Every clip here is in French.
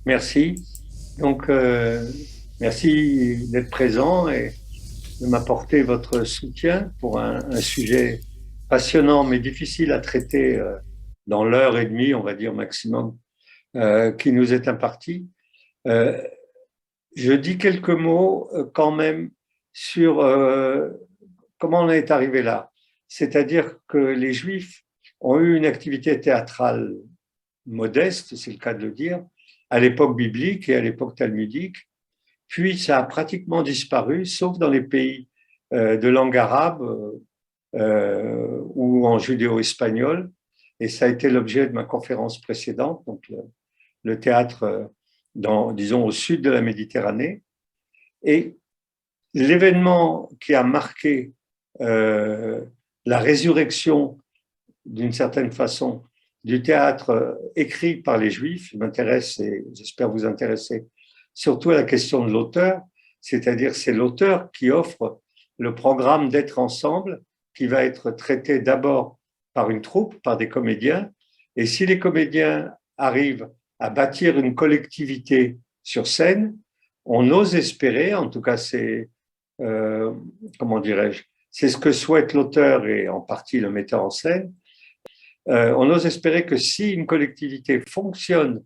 Merci. Donc, merci d'être présent et de m'apporter votre soutien pour un sujet passionnant mais difficile à traiter dans l'heure et demie, on va dire maximum, qui nous est imparti. Euh, je dis quelques mots quand même sur comment on est arrivé là. C'est-à-dire que les Juifs ont eu une activité théâtrale modeste, c'est le cas de le dire, à l'époque biblique et à l'époque talmudique. Puis ça a pratiquement disparu, sauf dans les pays de langue arabe ou en judéo-espagnol. Et ça a été l'objet de ma conférence précédente, donc le théâtre dans, disons, au sud de la Méditerranée. Et l'événement qui a marqué euh, la résurrection, d'une certaine façon, du théâtre écrit par les Juifs m'intéresse et j'espère vous intéresser surtout à la question de l'auteur, c'est-à-dire c'est l'auteur qui offre le programme d'être ensemble qui va être traité d'abord par une troupe, par des comédiens, et si les comédiens arrivent à bâtir une collectivité sur scène, on ose espérer, en tout cas c'est, comment dirais-je, c'est ce que souhaite l'auteur et en partie le metteur en scène, on ose espérer que si une collectivité fonctionne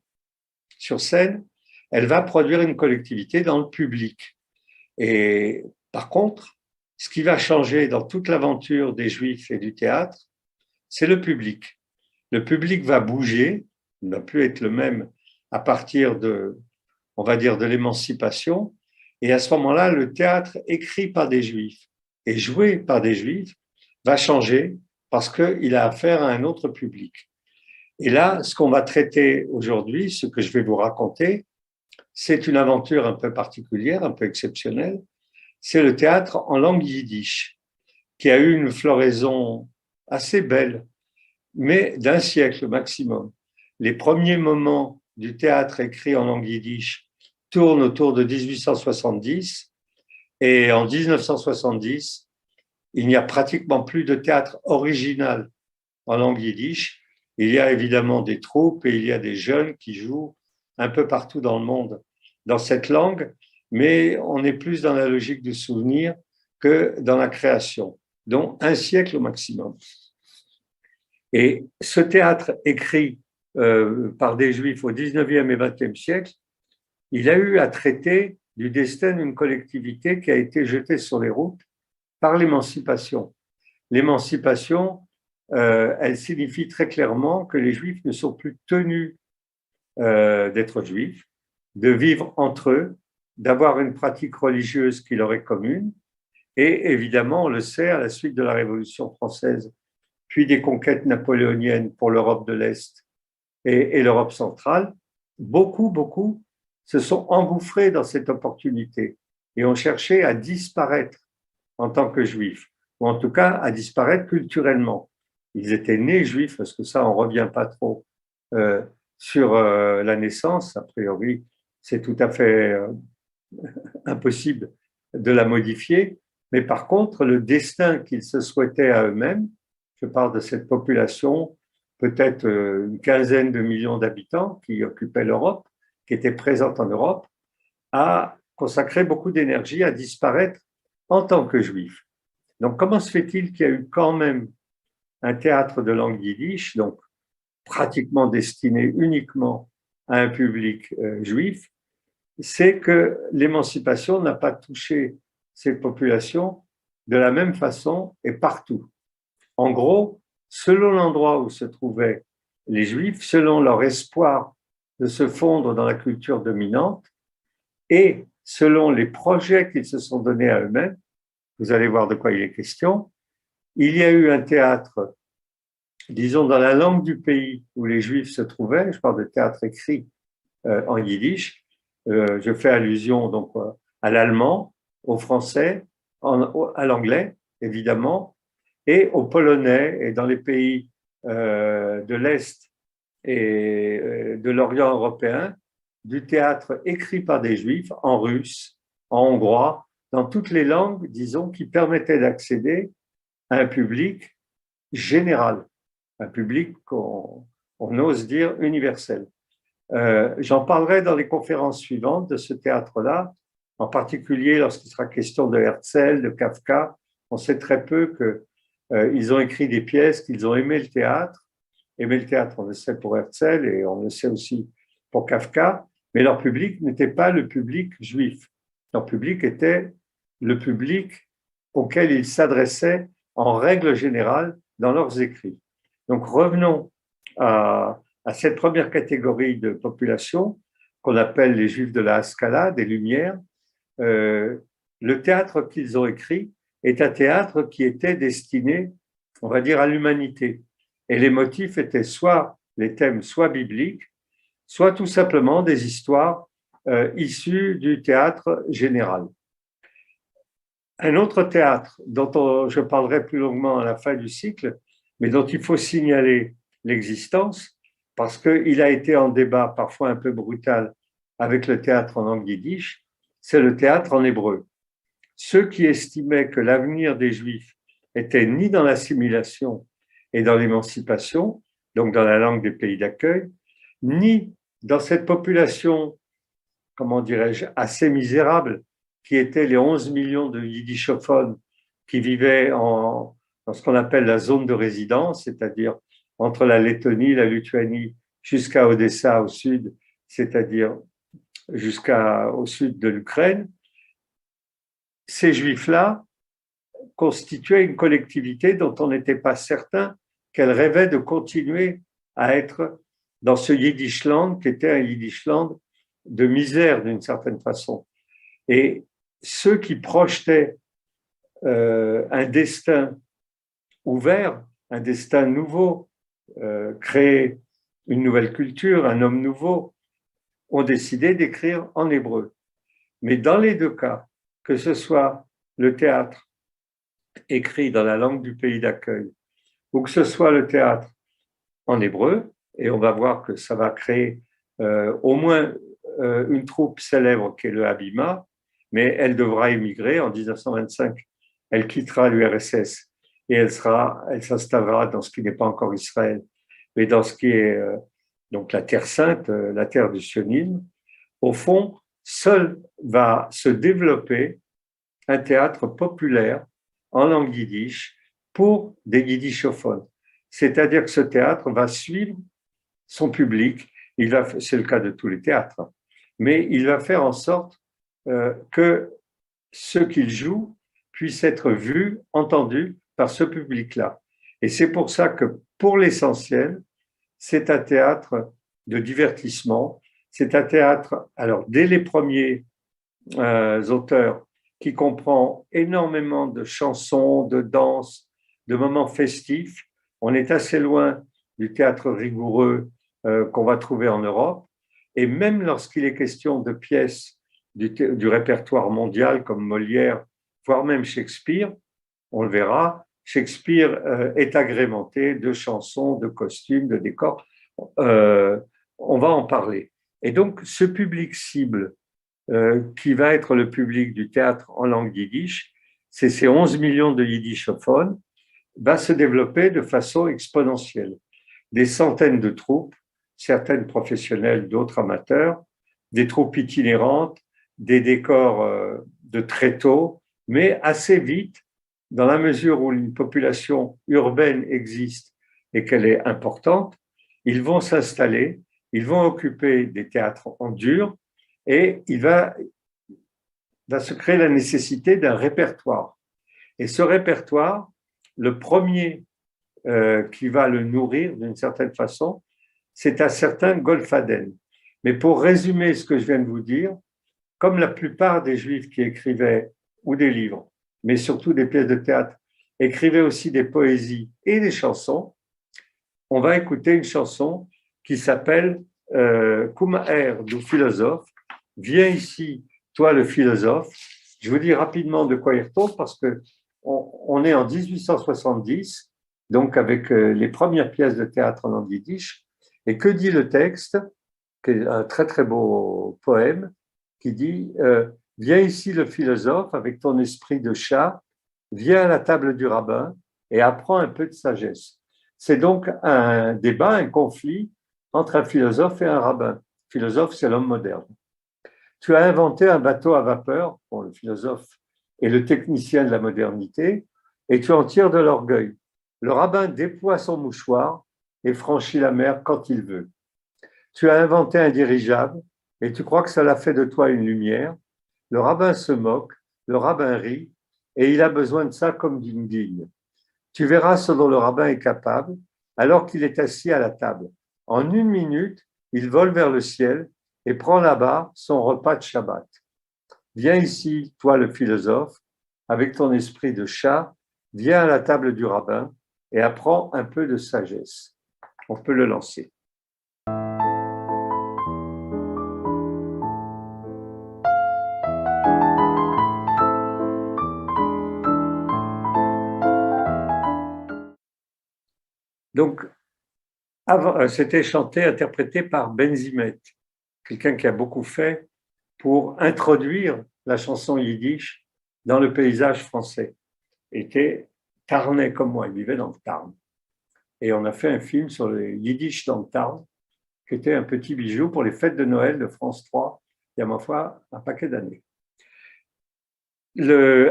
sur scène, elle va produire une collectivité dans le public. Et par contre, ce qui va changer dans toute l'aventure des Juifs et du théâtre, c'est le public. Le public va bouger, il ne va plus être le même à partir de, on va dire, de l'émancipation. Et à ce moment-là, le théâtre écrit par des Juifs et joué par des Juifs va changer parce qu'il a affaire à un autre public. Et là, ce qu'on va traiter aujourd'hui, ce que je vais vous raconter, c'est une aventure un peu particulière, un peu exceptionnelle. C'est le théâtre en langue yiddish, qui a eu une floraison assez belle, mais d'un siècle maximum. Les premiers moments du théâtre écrit en langue yiddish tournent autour de 1870, et en 1970, il n'y a pratiquement plus de théâtre original en langue yiddish. Il y a évidemment des troupes et il y a des jeunes qui jouent un peu partout dans le monde dans cette langue, mais on est plus dans la logique du souvenir que dans la création, donc un siècle au maximum. Et ce théâtre écrit par des juifs au 19e et 20e siècle, il a eu à traiter du destin d'une collectivité qui a été jetée sur les routes par l'émancipation. L'émancipation, elle signifie très clairement que les juifs ne sont plus tenus d'être juifs, de vivre entre eux, d'avoir une pratique religieuse qui leur est commune. Et évidemment, on le sait, à la suite de la Révolution française, puis des conquêtes napoléoniennes pour l'Europe de l'Est et l'Europe centrale, beaucoup se sont engouffrés dans cette opportunité et ont cherché à disparaître en tant que juifs, ou en tout cas à disparaître culturellement. Ils étaient nés juifs, parce que ça, on ne revient pas trop euh, sur la naissance. A priori, c'est tout à fait impossible de la modifier. Mais par contre, le destin qu'ils se souhaitaient à eux-mêmes, je parle de cette population, peut-être une quinzaine de millions d'habitants qui occupaient l'Europe, qui étaient présente en Europe, a consacré beaucoup d'énergie à disparaître en tant que juifs. Donc, comment se fait-il qu'il y a eu quand même un théâtre de langue yiddish, donc pratiquement destiné uniquement à un public juif? C'est que l'émancipation n'a pas touché ces populations de la même façon et partout. En gros, selon l'endroit où se trouvaient les Juifs, selon leur espoir de se fondre dans la culture dominante et selon les projets qu'ils se sont donnés à eux-mêmes, vous allez voir de quoi il est question, il y a eu un théâtre, disons, dans la langue du pays où les Juifs se trouvaient, je parle de théâtre écrit en yiddish, je fais allusion donc à l'allemand, au français, à l'anglais, évidemment, et au polonais, et dans les pays de l'Est et de l'Orient européen, du théâtre écrit par des Juifs en russe, en hongrois, dans toutes les langues, disons, qui permettaient d'accéder à un public général, un public qu'on ose dire universel. J'en parlerai dans les conférences suivantes de ce théâtre-là, en particulier lorsqu'il sera question de Herzl, de Kafka. On sait très peu qu'ils ont écrit des pièces, qu'ils ont aimé le théâtre. Aimé le théâtre, on le sait pour Herzl et on le sait aussi pour Kafka, mais leur public n'était pas le public juif. Leur public était le public auquel ils s'adressaient en règle générale dans leurs écrits. Donc revenons à cette première catégorie de population qu'on appelle les Juifs de la Haskalah, des Lumières. Le théâtre qu'ils ont écrit est un théâtre qui était destiné, on va dire, à l'humanité. Et les motifs étaient soit les thèmes, soit bibliques, soit tout simplement des histoires issues du théâtre général. Un autre théâtre dont je parlerai plus longuement à la fin du cycle, mais dont il faut signaler l'existence, parce qu'il a été en débat parfois un peu brutal avec le théâtre en langue yiddish, c'est le théâtre en hébreu. Ceux qui estimaient que l'avenir des Juifs était ni dans l'assimilation et dans l'émancipation, donc dans la langue des pays d'accueil, ni dans cette population, comment dirais-je, assez misérable, qui étaient les 11 millions de yiddishophones qui vivaient dans ce qu'on appelle la zone de résidence, c'est-à-dire entre la Lettonie, la Lituanie, jusqu'à Odessa au sud, c'est-à-dire jusqu'au sud de l'Ukraine. Ces Juifs-là constituaient une collectivité dont on n'était pas certain qu'elle rêvait de continuer à être dans ce Yiddishland qui était un Yiddishland de misère d'une certaine façon. Et ceux qui projetaient un destin ouvert, un destin nouveau, créer une nouvelle culture, un homme nouveau, ont décidé d'écrire en hébreu. Mais dans les deux cas, que ce soit le théâtre écrit dans la langue du pays d'accueil ou que ce soit le théâtre en hébreu, et on va voir que ça va créer au moins une troupe célèbre qui est le Habima, mais elle devra émigrer en 1925. Elle quittera l'URSS et elle s'installera dans ce qui n'est pas encore Israël, mais dans ce qui est donc la Terre Sainte, la terre du sionisme. Au fond, seul va se développer un théâtre populaire en langue yiddish pour des yiddishophones. C'est-à-dire que ce théâtre va suivre son public. C'est le cas de tous les théâtres, mais il va faire en sorte que ce qu'il joue puisse être vu, entendu par ce public-là. Et c'est pour ça que, pour l'essentiel, c'est un théâtre de divertissement. C'est un théâtre, alors dès les premiers auteurs, qui comprend énormément de chansons, de danses, de moments festifs. On est assez loin du théâtre rigoureux qu'on va trouver en Europe. Et même lorsqu'il est question de pièces du répertoire mondial comme Molière, voire même Shakespeare, on le verra, Shakespeare est agrémenté de chansons, de costumes, de décors. On va en parler. Et donc, ce public cible qui va être le public du théâtre en langue yiddish, c'est ces 11 millions de yiddishophones, va se développer de façon exponentielle. Des centaines de troupes, certaines professionnelles, d'autres amateurs, des troupes itinérantes, des décors de tréteaux, mais assez vite, dans la mesure où une population urbaine existe et qu'elle est importante, ils vont s'installer, ils vont occuper des théâtres en dur et il va se créer la nécessité d'un répertoire. Et ce répertoire, le premier qui va le nourrir d'une certaine façon, c'est un certain Goldfaden. Mais pour résumer ce que je viens de vous dire, comme la plupart des Juifs qui écrivaient ou des livres, mais surtout des pièces de théâtre, écrivaient aussi des poésies et des chansons, on va écouter une chanson qui s'appelle Kumaer du philosophe. Viens ici, toi le philosophe. Je vous dis rapidement de quoi il retourne parce qu'on est en 1870, donc avec les premières pièces de théâtre en langue yiddish. Et que dit le texte, qui est un très très beau poème, qui dit viens ici le philosophe avec ton esprit de chat, viens à la table du rabbin et apprends un peu de sagesse. C'est donc un débat, un conflit entre un philosophe et un rabbin. philosophe, c'est l'homme moderne. Tu as inventé un bateau à vapeur, bon, le philosophe est le technicien de la modernité, et tu en tires de l'orgueil. Le rabbin déploie son mouchoir et franchit la mer quand il veut. Tu as inventé un dirigeable et tu crois que cela fait de toi une lumière. Le rabbin se moque, le rabbin rit, et il a besoin de ça comme d'une digne. Tu verras ce dont le rabbin est capable alors qu'il est assis à la table. En 1 minute, il vole vers le ciel et prend là-bas son repas de Shabbat. Viens ici, toi le philosophe, avec ton esprit de chat, viens à la table du rabbin et apprends un peu de sagesse. On peut le lancer. Donc, c'était chanté, interprété par Benzimet, quelqu'un qui a beaucoup fait pour introduire la chanson yiddish dans le paysage français. Il était tarnais comme moi, il vivait dans le Tarn. Et on a fait un film sur le yiddish dans le Tarn, qui était un petit bijou pour les fêtes de Noël de France 3, il y a ma foi un paquet d'années.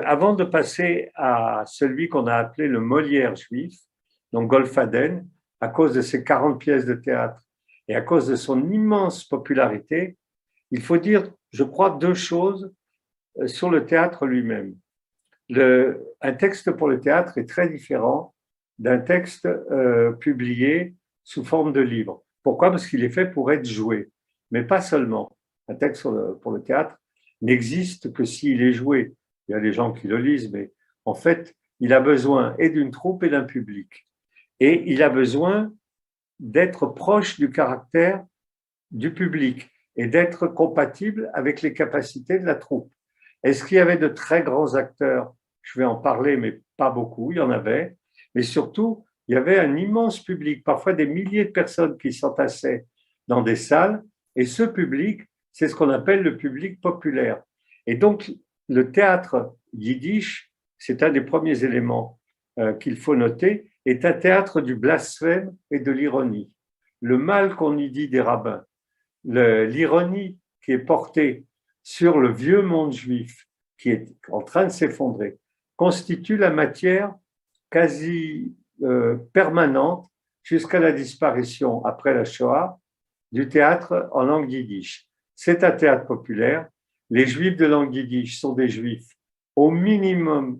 Avant de passer à celui qu'on a appelé le Molière juif, donc Goldfaden, à cause de ses 40 pièces de théâtre et à cause de son immense popularité, il faut dire, je crois, 2 choses sur le théâtre lui-même. Un texte pour le théâtre est très différent d'un texte publié sous forme de livre. Pourquoi? Parce qu'il est fait pour être joué, mais pas seulement. Un texte pour le théâtre n'existe que s'il est joué. Il y a des gens qui le lisent, mais en fait, il a besoin et d'une troupe et d'un public. Et il a besoin d'être proche du caractère du public et d'être compatible avec les capacités de la troupe. Est-ce qu'il y avait de très grands acteurs? Je vais en parler, mais pas beaucoup, il y en avait. Mais surtout, il y avait un immense public, parfois des milliers de personnes qui s'entassaient dans des salles. Et ce public, c'est ce qu'on appelle le public populaire. Et donc, le théâtre yiddish, c'est un des premiers éléments qu'il faut noter, est un théâtre du blasphème et de l'ironie. Le mal qu'on y dit des rabbins, l'ironie qui est portée sur le vieux monde juif, qui est en train de s'effondrer, constitue la matière quasi permanente jusqu'à la disparition, après la Shoah, du théâtre en langue yiddish. C'est un théâtre populaire. Les juifs de langue yiddish sont des juifs au minimum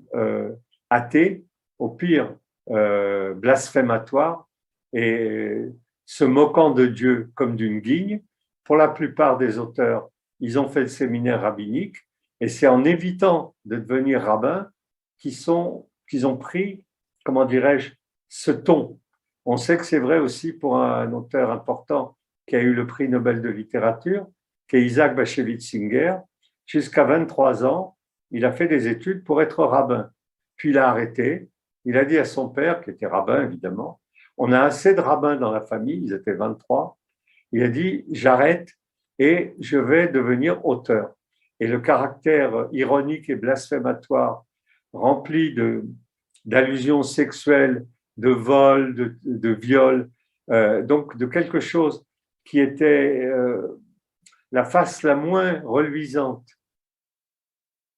athées, au pire blasphématoires, et se moquant de Dieu comme d'une guigne. Pour la plupart des auteurs, ils ont fait le séminaire rabbinique, et c'est en évitant de devenir rabbin qu'ils ont pris, comment dirais-je, ce ton. On sait que c'est vrai aussi pour un auteur important qui a eu le prix Nobel de littérature, qui est Isaac Bashevis Singer. Jusqu'à 23 ans, il a fait des études pour être rabbin. Puis il a arrêté. Il a dit à son père, qui était rabbin évidemment, on a assez de rabbins dans la famille, ils étaient 23. Il a dit, j'arrête et je vais devenir auteur. Et le caractère ironique et blasphématoire, rempli d'allusions sexuelles, de vols, de viols, donc de quelque chose qui était la face la moins reluisante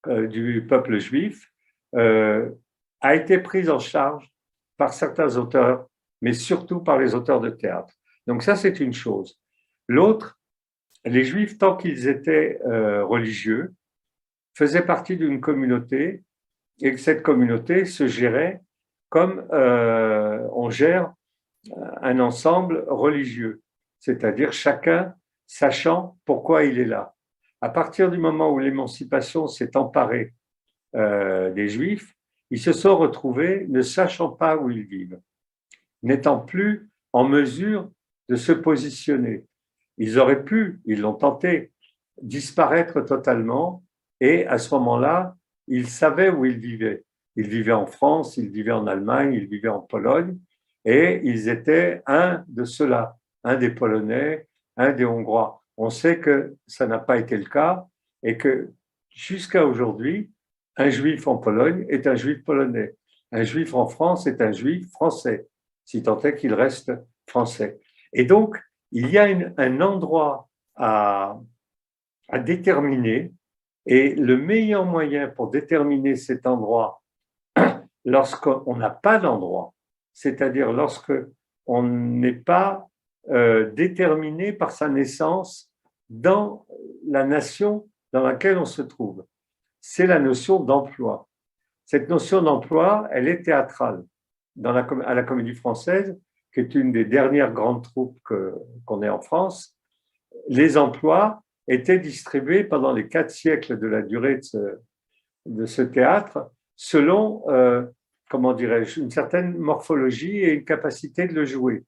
du peuple juif, a été prise en charge par certains auteurs, mais surtout par les auteurs de théâtre. Donc ça, c'est une chose. L'autre, les Juifs, tant qu'ils étaient religieux, faisaient partie d'une communauté et que cette communauté se gérait comme on gère un ensemble religieux, c'est-à-dire chacun sachant pourquoi il est là. À partir du moment où l'émancipation s'est emparée des Juifs, ils se sont retrouvés ne sachant pas où ils vivent, n'étant plus en mesure de se positionner. Ils auraient pu, ils l'ont tenté, disparaître totalement et à ce moment-là, ils savaient où ils vivaient. Ils vivaient en France, ils vivaient en Allemagne, ils vivaient en Pologne et ils étaient un de ceux-là, un des Polonais, un des Hongrois. On sait que ça n'a pas été le cas et que jusqu'à aujourd'hui, un juif en Pologne est un juif polonais. Un juif en France est un juif français, si tant est qu'il reste français. Et donc, il y a un endroit à, à déterminer, et le meilleur moyen pour déterminer cet endroit lorsqu'on n'a pas d'endroit, c'est-à-dire lorsque on n'est pas déterminé par sa naissance dans la nation dans laquelle on se trouve. C'est la notion d'emploi. Cette notion d'emploi, elle est théâtrale. À la Comédie Française, qui est une des dernières grandes troupes qu'on ait en France, les emplois étaient distribués pendant les 4 siècles de la durée de ce théâtre selon, comment dirais-je, une certaine morphologie et une capacité de le jouer.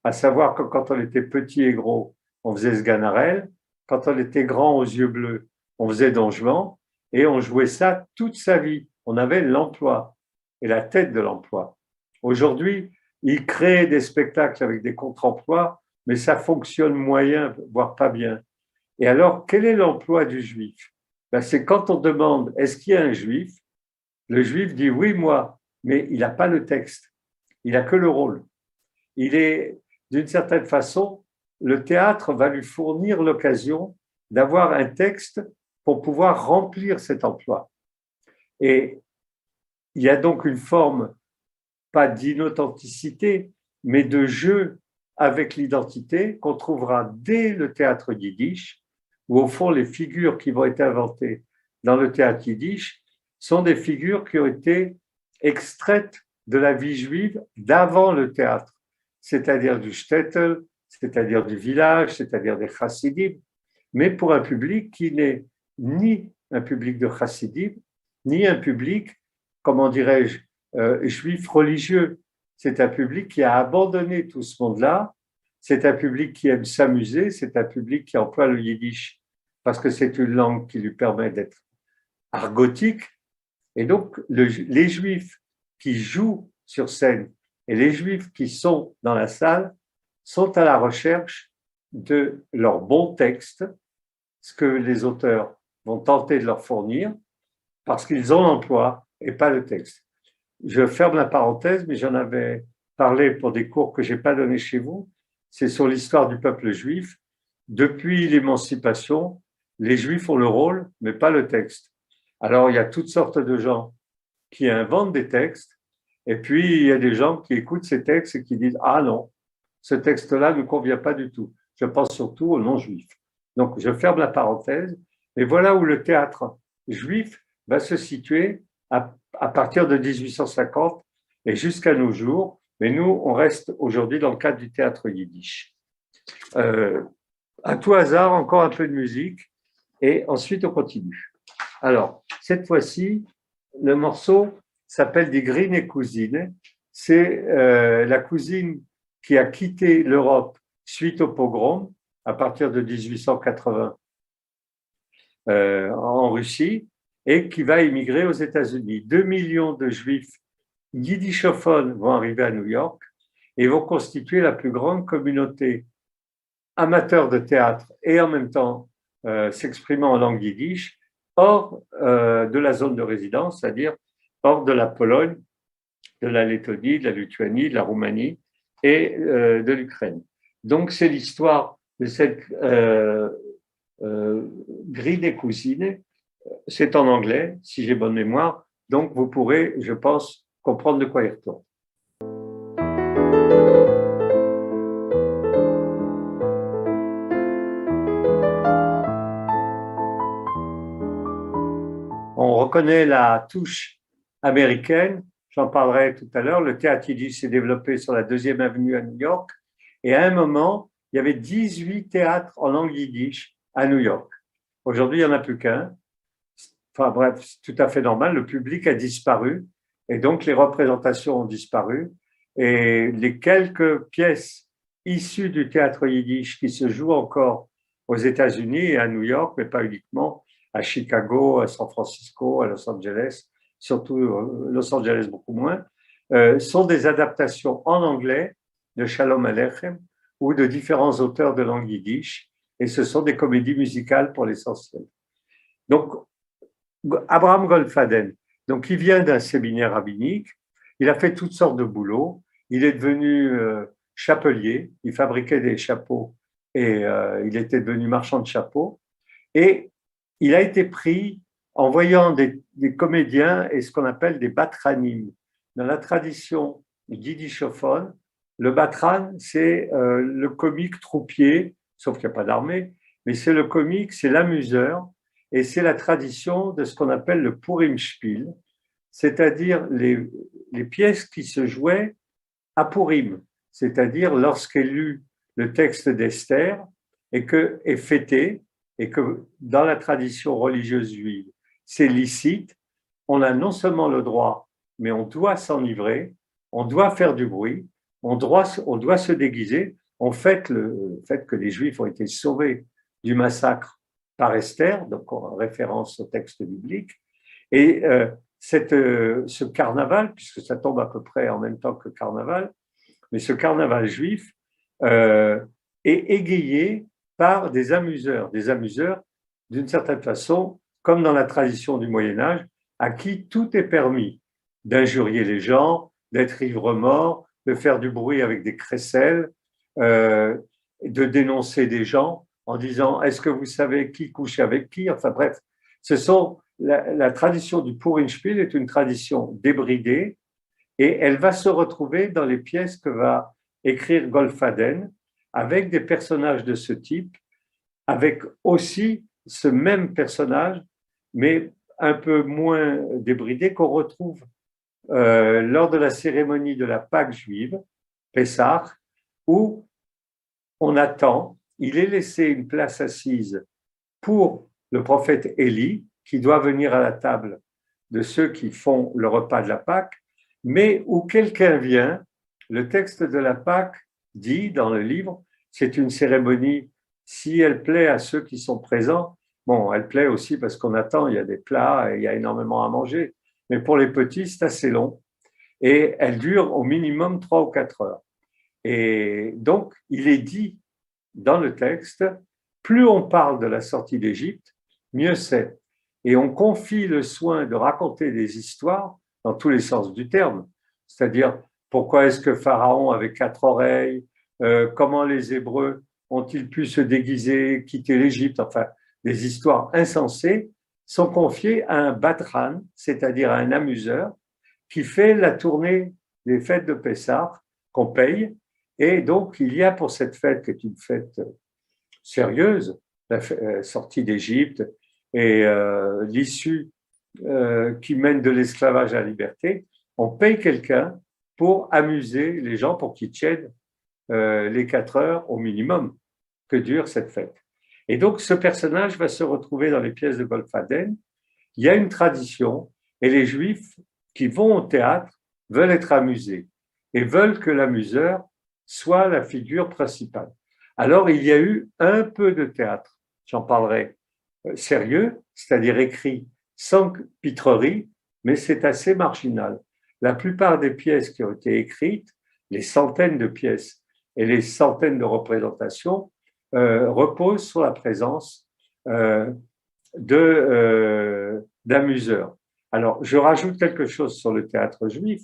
À savoir que quand on était petit et gros, on faisait Sganarelle. Quand on était grand aux yeux bleus, on faisait Don Juan. Et on jouait ça toute sa vie. On avait l'emploi et la tête de l'emploi. Aujourd'hui, ils créent des spectacles avec des contre-emplois, mais ça fonctionne moyen, voire pas bien. Et alors, quel est l'emploi du juif? Ben, c'est quand on demande, est-ce qu'il y a un juif? Le juif dit oui, moi, mais il n'a pas le texte. Il n'a que le rôle. Il est, d'une certaine façon, le théâtre va lui fournir l'occasion d'avoir un texte pour pouvoir remplir cet emploi. Et il y a donc une forme, pas d'inauthenticité, mais de jeu avec l'identité qu'on trouvera dès le théâtre yiddish, où au fond les figures qui vont être inventées dans le théâtre yiddish sont des figures qui ont été extraites de la vie juive d'avant le théâtre, c'est-à-dire du shtetl, c'est-à-dire du village, c'est-à-dire des chassidim, mais pour un public qui n'est ni un public de chassidim, ni un public, comment dirais-je, juif religieux. C'est un public qui a abandonné tout ce monde-là, c'est un public qui aime s'amuser, c'est un public qui emploie le yiddish parce que c'est une langue qui lui permet d'être argotique. Et donc, les juifs qui jouent sur scène et les juifs qui sont dans la salle sont à la recherche de leurs bons textes, ce que les auteurs vont tenter de leur fournir, parce qu'ils ont l'emploi et pas le texte. Je ferme la parenthèse, mais j'en avais parlé pour des cours que je n'ai pas donnés chez vous. C'est sur l'histoire du peuple juif. Depuis l'émancipation, les juifs ont le rôle, mais pas le texte. Alors, il y a toutes sortes de gens qui inventent des textes, et puis il y a des gens qui écoutent ces textes et qui disent « Ah non, ce texte-là ne convient pas du tout. » Je pense surtout aux non-juifs. Donc, je ferme la parenthèse, et voilà où le théâtre juif va se situer à partir de 1850 et jusqu'à nos jours. Mais nous, on reste aujourd'hui dans le cadre du théâtre yiddish. À tout hasard, encore un peu de musique, et ensuite on continue. Alors, cette fois-ci, le morceau s'appelle Die Grüne Cousine. C'est la cousine qui a quitté l'Europe suite au pogrom à partir de 1880 en Russie et qui va émigrer aux États-Unis. 2 millions de juifs yiddishophones vont arriver à New York et vont constituer la plus grande communauté amateur de théâtre et en même temps s'exprimant en langue yiddish hors de la zone de résidence, c'est-à-dire hors de la Pologne, de la Lettonie, de la Lituanie, de la Roumanie et de l'Ukraine. Donc c'est l'histoire de cette grille des cousines. C'est en anglais, si j'ai bonne mémoire, donc vous pourrez, je pense, comprendre de quoi il retourne. On reconnaît la touche américaine, j'en parlerai tout à l'heure. Le théâtre yiddish s'est développé sur la 2e avenue à New York et à un moment, il y avait 18 théâtres en langue yiddish à New York. Aujourd'hui, il n'y en a plus qu'un. Enfin bref, c'est tout à fait normal, le public a disparu et donc les représentations ont disparu et les quelques pièces issues du théâtre yiddish qui se jouent encore aux États-Unis et à New York, mais pas uniquement, à Chicago, à San Francisco, à Los Angeles, surtout Los Angeles beaucoup moins, sont des adaptations en anglais de Shalom Aleichem ou de différents auteurs de langue yiddish et ce sont des comédies musicales pour l'essentiel. Donc, Abraham Goldfaden, donc il vient d'un séminaire rabbinique, il a fait toutes sortes de boulots, il est devenu chapelier, il fabriquait des chapeaux et il était devenu marchand de chapeaux. Et il a été pris en voyant des comédiens et ce qu'on appelle des batranim. Dans la tradition yiddishophone, le batran, c'est le comique troupier, sauf qu'il n'y a pas d'armée, mais c'est le comique, c'est l'amuseur, et c'est la tradition de ce qu'on appelle le Purim Spiel, c'est-à-dire les pièces qui se jouaient à Purim, c'est-à-dire lorsqu'est lu le texte d'Esther et que est fêté, et que dans la tradition religieuse juive, c'est licite, on a non seulement le droit, mais on doit s'enivrer, on doit faire du bruit, on doit se déguiser. On fête le fait que les Juifs ont été sauvés du massacre par Esther, donc en référence au texte biblique. Et ce carnaval, puisque ça tombe à peu près en même temps que le carnaval, mais ce carnaval juif est égayé par des amuseurs d'une certaine façon, comme dans la tradition du Moyen Âge, à qui tout est permis, d'injurier les gens, d'être ivre-mort, de faire du bruit avec des crécelles, de dénoncer des gens en disant est-ce que vous savez qui couche avec qui, enfin bref, la tradition du Purimspiel est une tradition débridée et elle va se retrouver dans les pièces que va écrire Goldfaden avec des personnages de ce type, avec aussi ce même personnage, mais un peu moins débridé, qu'on retrouve lors de la cérémonie de la Pâque juive, Pessah, où on attend, il est laissé une place assise pour le prophète Élie, qui doit venir à la table de ceux qui font le repas de la Pâque, mais où quelqu'un vient, le texte de la Pâque dit dans le livre, c'est une cérémonie, si elle plaît à ceux qui sont présents, bon, elle plaît aussi parce qu'on attend, il y a des plats, et il y a énormément à manger, mais pour les petits, c'est assez long, et elle dure au minimum 3 ou 4 heures. Et donc, il est dit dans le texte, plus on parle de la sortie d'Égypte, mieux c'est. Et on confie le soin de raconter des histoires dans tous les sens du terme, c'est-à-dire pourquoi est-ce que Pharaon avait 4 oreilles, comment les Hébreux ont-ils pu se déguiser, quitter l'Égypte, enfin, des histoires insensées sont confiées à un batran, c'est-à-dire à un amuseur, qui fait la tournée des fêtes de Pessah, qu'on paye, et donc il y a pour cette fête, qui est une fête sérieuse, la sortie d'Égypte et l'issue qui mène de l'esclavage à la liberté, on paye quelqu'un pour amuser les gens, pour qu'ils tiennent les 4 heures au minimum que dure cette fête. Et donc ce personnage va se retrouver dans les pièces de Goldfaden. Il y a une tradition et les Juifs qui vont au théâtre veulent être amusés et veulent que l'amuseur soit la figure principale. Alors, il y a eu un peu de théâtre, j'en parlerai, sérieux, c'est-à-dire écrit sans pitrerie, mais c'est assez marginal. La plupart des pièces qui ont été écrites, les centaines de pièces et les centaines de représentations, reposent sur la présence d'amuseurs. Alors, je rajoute quelque chose sur le théâtre juif.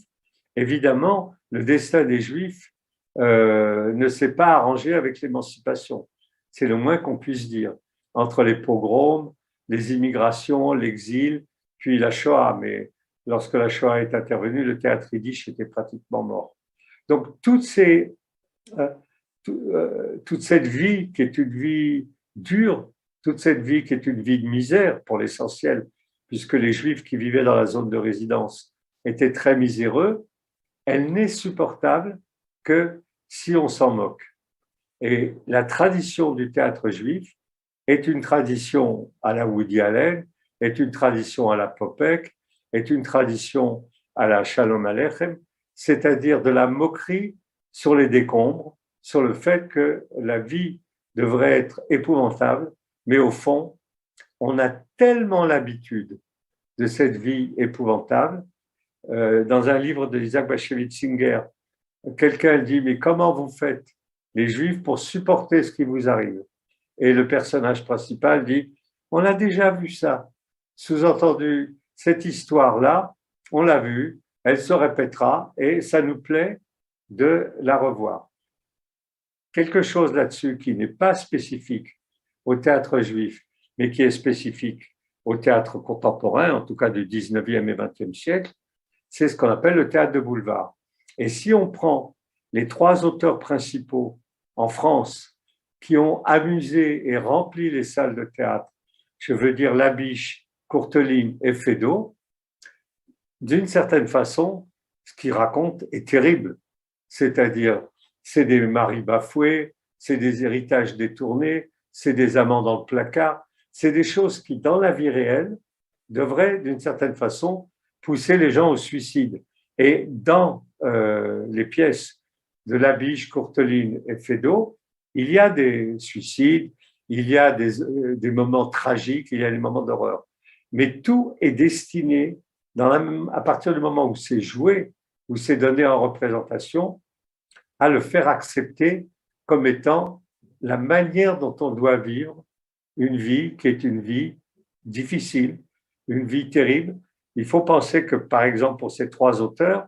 Évidemment, le destin des Juifs ne s'est pas arrangé avec l'émancipation. C'est le moins qu'on puisse dire. Entre les pogroms, les immigrations, l'exil, puis la Shoah. Mais lorsque la Shoah est intervenue, le théâtre yiddish était pratiquement mort. Donc, toute cette vie qui est une vie dure, toute cette vie qui est une vie de misère pour l'essentiel, puisque les Juifs qui vivaient dans la zone de résidence étaient très miséreux, elle n'est supportable que si on s'en moque. Et la tradition du théâtre juif est une tradition à la Woody Allen, est une tradition à la Popek, est une tradition à la Shalom Aleichem, c'est-à-dire de la moquerie sur les décombres, sur le fait que la vie devrait être épouvantable, mais au fond, on a tellement l'habitude de cette vie épouvantable. Dans un livre de Isaac Bashevis Singer, quelqu'un dit, mais comment vous faites, les Juifs, pour supporter ce qui vous arrive? Et le personnage principal dit, on a déjà vu ça. Sous-entendu, cette histoire-là, on l'a vue, elle se répétera et ça nous plaît de la revoir. quelque chose là-dessus qui n'est pas spécifique au théâtre juif, mais qui est spécifique au théâtre contemporain, en tout cas du 19e et 20e siècle, c'est ce qu'on appelle le théâtre de boulevard. Et si on prend les trois auteurs principaux en France qui ont amusé et rempli les salles de théâtre, je veux dire Labiche, Courteline et Feydeau, d'une certaine façon, ce qu'ils racontent est terrible. C'est-à-dire, c'est des maris bafoués, c'est des héritages détournés, c'est des amants dans le placard, c'est des choses qui, dans la vie réelle, devraient, d'une certaine façon, pousser les gens au suicide. Et dans les pièces de Labiche, Courteline et Feydeau, il y a des suicides, il y a des moments tragiques, il y a des moments d'horreur. Mais tout est destiné, à partir du moment où c'est joué, où c'est donné en représentation, à le faire accepter comme étant la manière dont on doit vivre une vie qui est une vie difficile, une vie terrible. Il faut penser que, par exemple, pour ces trois auteurs,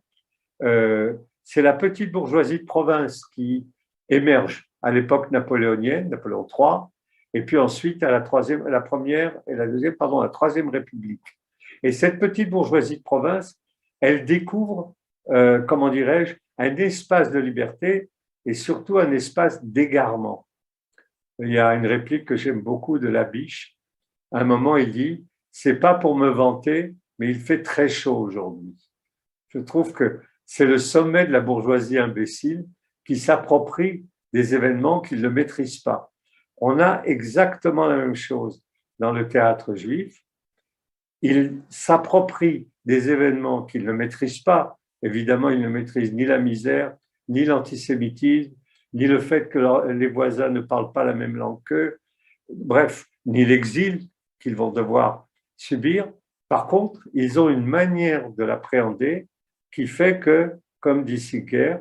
c'est la petite bourgeoisie de province qui émerge à l'époque napoléonienne, Napoléon III, et puis ensuite à la première et la deuxième, pardon, la troisième République. Et cette petite bourgeoisie de province, elle découvre, comment dirais-je, un espace de liberté et surtout un espace d'égarement. Il y a une réplique que j'aime beaucoup de Labiche. À un moment, il dit « C'est pas pour me vanter, mais il fait très chaud aujourd'hui. » Je trouve que c'est le sommet de la bourgeoisie imbécile qui s'approprie des événements qu'il ne maîtrise pas. On a exactement la même chose dans le théâtre juif. Il s'approprie des événements qu'il ne maîtrise pas. Évidemment, il ne maîtrise ni la misère, ni l'antisémitisme, ni le fait que les voisins ne parlent pas la même langue qu'eux, bref, ni l'exil qu'ils vont devoir subir. Par contre, ils ont une manière de l'appréhender qui fait que, comme dit Sicker,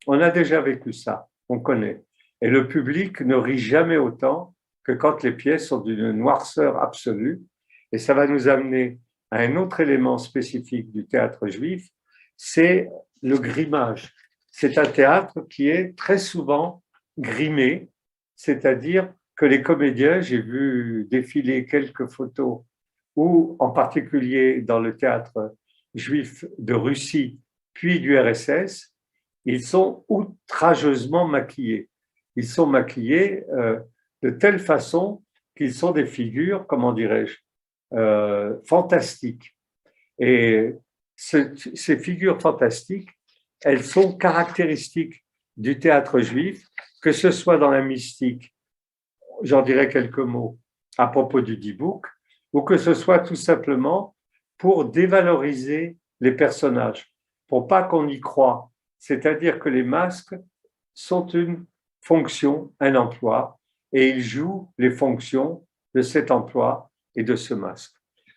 on a déjà vécu ça, on connaît. Et le public ne rit jamais autant que quand les pièces sont d'une noirceur absolue. Et ça va nous amener à un autre élément spécifique du théâtre juif, c'est le grimage. C'est un théâtre qui est très souvent grimé, c'est-à-dire que les comédiens, j'ai vu défiler quelques photos, ou en particulier dans le théâtre juif de Russie, puis du RSS, ils sont outrageusement maquillés. Ils sont maquillés de telle façon qu'ils sont des figures, comment dirais-je, fantastiques. Et ces figures fantastiques, elles sont caractéristiques du théâtre juif, que ce soit dans la mystique, j'en dirai quelques mots à propos du Dibouk, ou que ce soit tout simplement pour dévaloriser les personnages, pour pas qu'on y croie. C'est-à-dire que les masques sont une fonction, un emploi, et ils jouent les fonctions de cet emploi et de ce masque.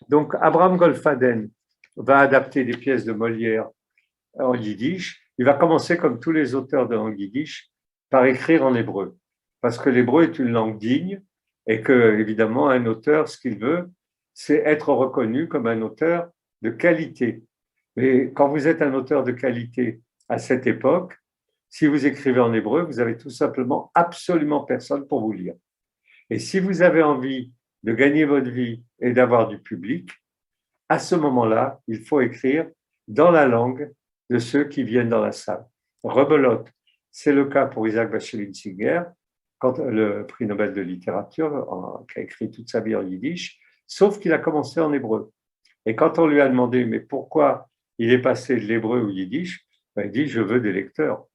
Donc, Abraham Goldfaden va adapter des pièces de Molière en yiddish. Il va commencer, comme tous les auteurs de langue yiddish, par écrire en hébreu, parce que l'hébreu est une langue digne et que, évidemment, un auteur, ce qu'il veut, c'est être reconnu comme un auteur de qualité. Mais quand vous êtes un auteur de qualité à cette époque, si vous écrivez en hébreu, vous avez tout simplement absolument personne pour vous lire. Et si vous avez envie de gagner votre vie et d'avoir du public, à ce moment-là, il faut écrire dans la langue de ceux qui viennent dans la salle. Rebelote, c'est le cas pour Isaac Bashevis Singer, quand le prix Nobel de littérature, qui a écrit toute sa vie en yiddish, sauf qu'il a commencé en hébreu. Et quand on lui a demandé, mais pourquoi il est passé de l'hébreu au yiddish, il dit, je veux des lecteurs.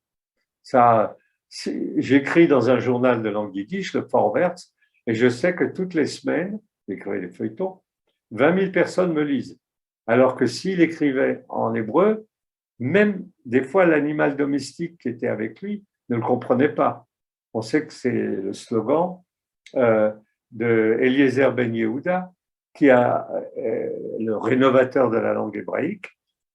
Ça, j'écris dans un journal de langue yiddish, le Vorwärts, et je sais que toutes les semaines, j'écrivais des feuilletons, 20 000 personnes me lisent. Alors que s'il écrivait en hébreu, même des fois l'animal domestique qui était avec lui ne le comprenait pas. On sait que c'est le slogan de Eliezer Ben Yehuda, qui a le rénovateur de la langue hébraïque,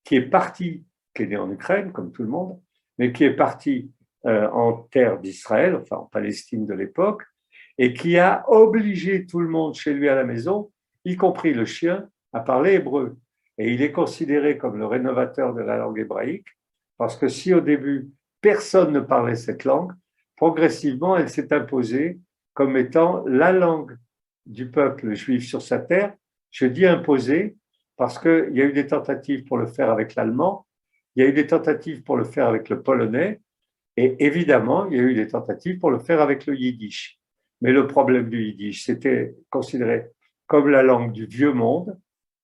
qui est parti, qui est né en Ukraine, comme tout le monde, mais qui est parti en terre d'Israël, enfin en Palestine de l'époque, et qui a obligé tout le monde chez lui à la maison, y compris le chien, à parler hébreu. Et il est considéré comme le rénovateur de la langue hébraïque, parce que si au début, personne ne parlait cette langue, progressivement, elle s'est imposée comme étant la langue du peuple juif sur sa terre. Je dis imposée parce qu'il y a eu des tentatives pour le faire avec l'allemand, il y a eu des tentatives pour le faire avec le polonais, et évidemment, il y a eu des tentatives pour le faire avec le yiddish. Mais le problème du yiddish, c'était considéré comme la langue du vieux monde,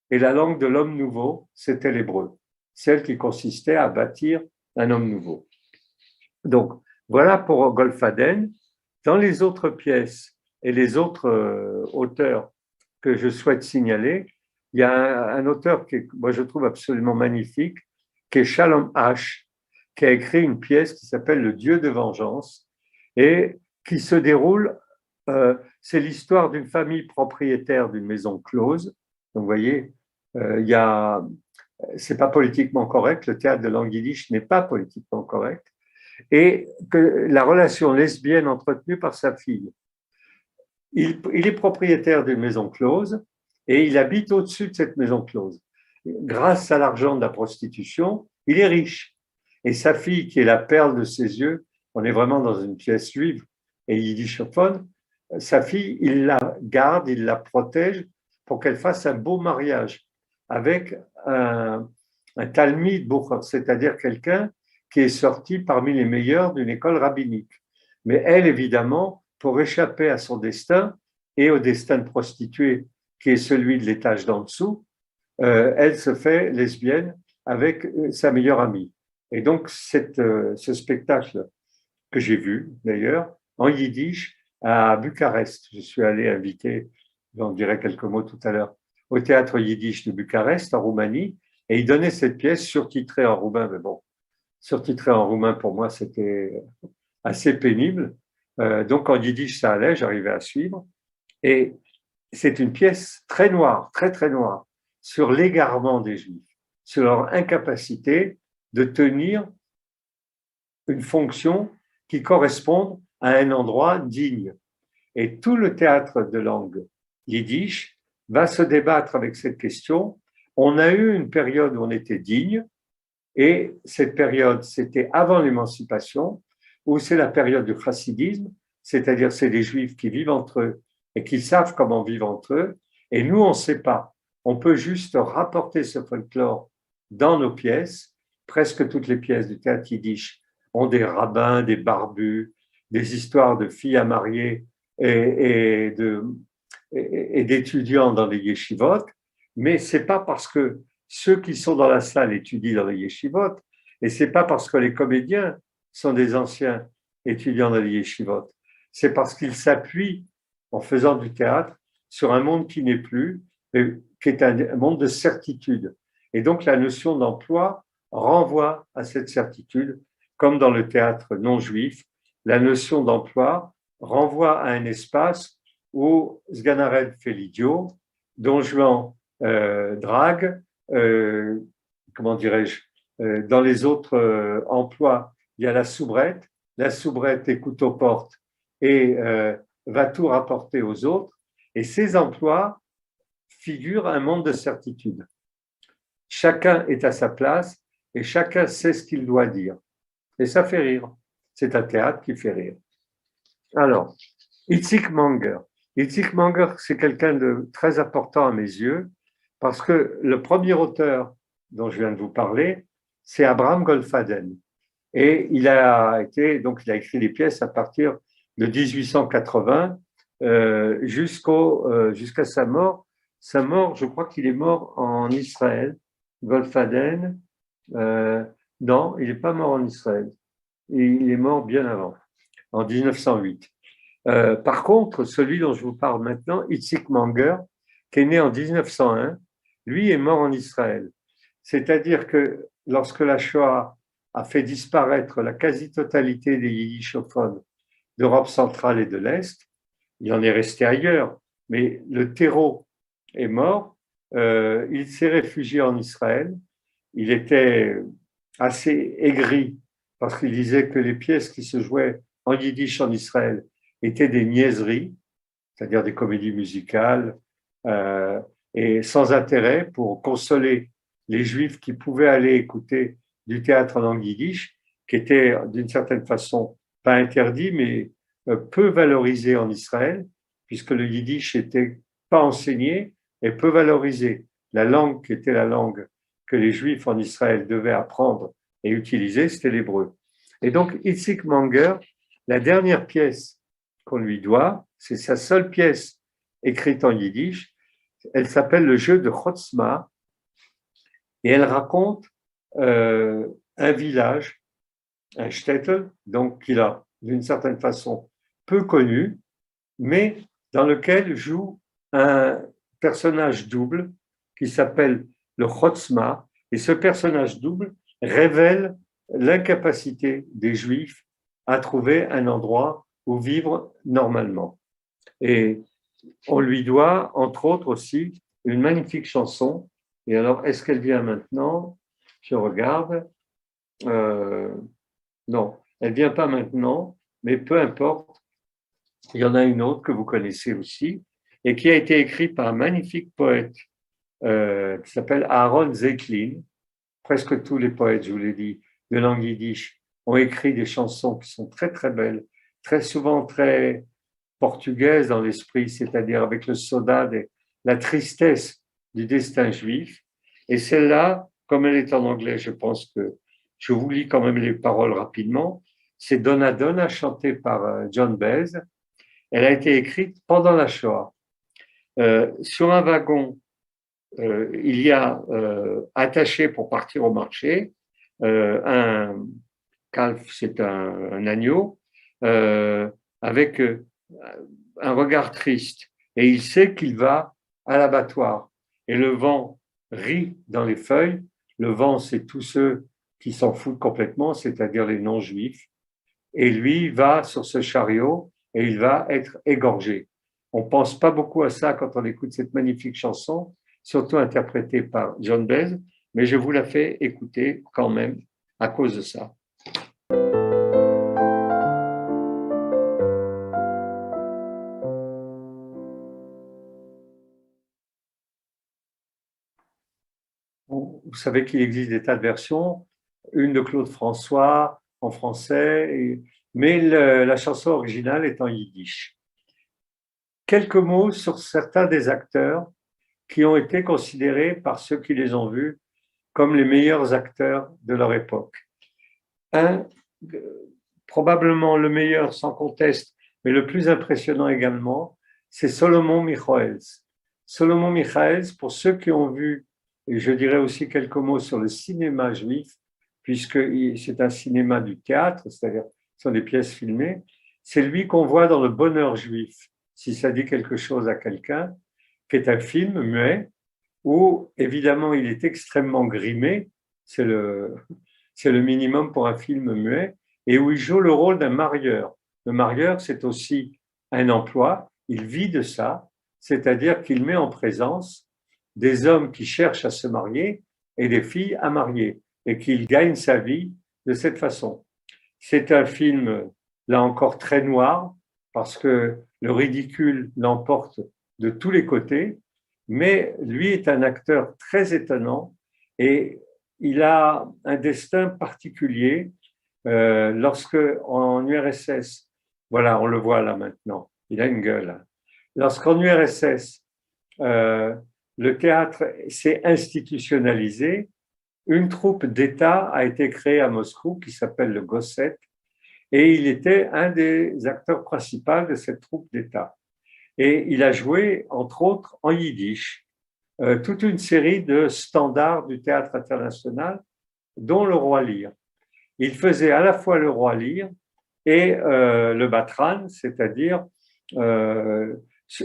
et la langue de l'homme nouveau, c'était l'hébreu, celle qui consistait à bâtir un homme nouveau. Donc, voilà pour Golfaden. Dans les autres pièces et les autres auteurs que je souhaite signaler, il y a un auteur que moi je trouve absolument magnifique, qui est Shalom H, qui a écrit une pièce qui s'appelle Le Dieu de vengeance et qui se déroule, c'est l'histoire d'une famille propriétaire d'une maison close. Donc, vous voyez, il y a, c'est pas politiquement correct, le théâtre de langue yiddish n'est pas politiquement correct, et que la relation lesbienne entretenue par sa fille. Il est propriétaire d'une maison close et il habite au-dessus de cette maison close. Grâce à l'argent de la prostitution, il est riche. Et sa fille, qui est la perle de ses yeux, on est vraiment dans une pièce juive et yiddishophone, sa fille, il la garde, il la protège pour qu'elle fasse un beau mariage avec un talmid bourg, c'est-à-dire quelqu'un qui est sorti parmi les meilleurs d'une école rabbinique. Mais elle, évidemment, pour échapper à son destin et au destin de prostituée, qui est celui de l'étage d'en dessous, elle se fait lesbienne avec sa meilleure amie. Et donc, ce spectacle que j'ai vu, d'ailleurs, en yiddish, à Bucarest. Je suis allé inviter, j'en dirai quelques mots tout à l'heure, au théâtre yiddish de Bucarest, en Roumanie, et il donnait cette pièce surtitrée en roumain, mais bon, surtitrée en roumain, pour moi, c'était assez pénible. Donc, en yiddish, ça allait, j'arrivais à suivre. Et c'est une pièce très noire, très, très noire, sur l'égarement des Juifs, sur leur incapacité de tenir une fonction qui corresponde à un endroit digne. Et tout le théâtre de langue yiddish va se débattre avec cette question. On a eu une période où on était digne, et cette période, c'était avant l'émancipation, où c'est la période du chassidisme, c'est-à-dire c'est les Juifs qui vivent entre eux et qui savent comment vivre entre eux. Et nous, on ne sait pas. On peut juste rapporter ce folklore dans nos pièces. Presque toutes les pièces du théâtre yiddish ont des rabbins, des barbus, des histoires de filles à marier et d'étudiants dans les yeshivot. Mais ce n'est pas parce que ceux qui sont dans la salle étudient dans les yeshivot, et ce n'est pas parce que les comédiens sont des anciens étudiants dans les yeshivot, c'est parce qu'ils s'appuient, en faisant du théâtre, sur un monde qui n'est plus, qui est un monde de certitude. Et donc la notion d'emploi renvoie à cette certitude, comme dans le théâtre non juif, la notion d'emploi renvoie à un espace où Sganarelle fait l'idiot, Don Juan drague, comment dirais-je, dans les autres emplois, il y a la soubrette écoute aux portes et va tout rapporter aux autres. Et ces emplois figurent un monde de certitude. Chacun est à sa place et chacun sait ce qu'il doit dire. Et ça fait rire. C'est un théâtre qui fait rire. Alors, Itzik Manger. Itzik Manger, c'est quelqu'un de très important à mes yeux parce que le premier auteur dont je viens de vous parler, c'est Abraham Golfaden. Et il a écrit les pièces à partir de 1880 jusqu'à sa mort. Sa mort, je crois qu'il est mort en Israël. Golfaden, non, il n'est pas mort en Israël. Il est mort bien avant, en 1908. Par contre, celui dont je vous parle maintenant, Itzik Manger, qui est né en 1901, lui est mort en Israël. C'est-à-dire que lorsque la Shoah a fait disparaître la quasi-totalité des yiddishophones d'Europe centrale et de l'Est, il en est resté ailleurs, mais le terreau est mort. Il s'est réfugié en Israël. Il était assez aigri parce qu'il disait que les pièces qui se jouaient en yiddish en Israël étaient des niaiseries, c'est-à-dire des comédies musicales, et sans intérêt pour consoler les Juifs qui pouvaient aller écouter du théâtre en langue yiddish, qui était d'une certaine façon pas interdit, mais peu valorisé en Israël, puisque le yiddish n'était pas enseigné et peu valorisé. La langue qui était la langue que les Juifs en Israël devaient apprendre et utiliser, c'était l'hébreu. Et donc, Itzik Manger, la dernière pièce qu'on lui doit, c'est sa seule pièce écrite en yiddish, elle s'appelle le jeu de Chotzma, et elle raconte un village, un shtetl, donc qu'il a d'une certaine façon peu connu, mais dans lequel joue un personnage double qui s'appelle le Chotzma, et ce personnage double révèle l'incapacité des Juifs à trouver un endroit où vivre normalement. Et on lui doit, entre autres aussi, une magnifique chanson. Et alors, est-ce qu'elle vient maintenant? Je regarde. Non, elle ne vient pas maintenant, mais peu importe. Il y en a une autre que vous connaissez aussi, et qui a été écrite par un magnifique poète qui s'appelle Aaron Zeitlin. Presque tous les poètes, je vous l'ai dit, de langue yiddish ont écrit des chansons qui sont très très belles, très souvent très portugaises dans l'esprit, c'est-à-dire avec le soda, la tristesse du destin juif. Et celle-là, comme elle est en anglais, je pense que je vous lis quand même les paroles rapidement. C'est Donna Donna, chantée par John Baez. Elle a été écrite pendant la Shoah. Sur un wagon, il y a attaché pour partir au marché un calf, c'est un agneau, avec un regard triste. Et il sait qu'il va à l'abattoir. Et le vent rit dans les feuilles. Le vent, c'est tous ceux qui s'en foutent complètement, c'est-à-dire les non-juifs. Et lui va sur ce chariot et il va être égorgé. On ne pense pas beaucoup à ça quand on écoute cette magnifique chanson, surtout interprétée par John Baez, mais je vous la fais écouter quand même à cause de ça. Vous savez qu'il existe des tas de versions, une de Claude François en français, mais la chanson originale est en yiddish. Quelques mots sur certains des acteurs qui ont été considérés par ceux qui les ont vus comme les meilleurs acteurs de leur époque. Un, probablement le meilleur sans conteste, mais le plus impressionnant également, c'est Solomon Michaels. Solomon Michaels, pour ceux qui ont vu, et je dirais aussi quelques mots sur le cinéma juif, puisque c'est un cinéma du théâtre, c'est-à-dire ce sont des pièces filmées, c'est lui qu'on voit dans Le Bonheur juif, si ça dit quelque chose à quelqu'un, qui est un film muet, où évidemment il est extrêmement grimé, c'est le minimum pour un film muet, et où il joue le rôle d'un marieur. Le marieur, c'est aussi un emploi, il vit de ça, c'est-à-dire qu'il met en présence des hommes qui cherchent à se marier et des filles à marier, et qu'il gagne sa vie de cette façon. C'est un film, là encore, très noir, parce que le ridicule l'emporte de tous les côtés, mais lui est un acteur très étonnant et il a un destin particulier lorsque en URSS, voilà, on le voit là maintenant, il a une gueule. Lorsqu'en URSS, le théâtre s'est institutionnalisé, une troupe d'État a été créée à Moscou qui s'appelle le Gosset et il était un des acteurs principaux de cette troupe d'État. Et il a joué, entre autres, en yiddish, toute une série de standards du théâtre international, dont le Roi Lear. Il faisait à la fois le Roi Lear et le Batran, c'est-à-dire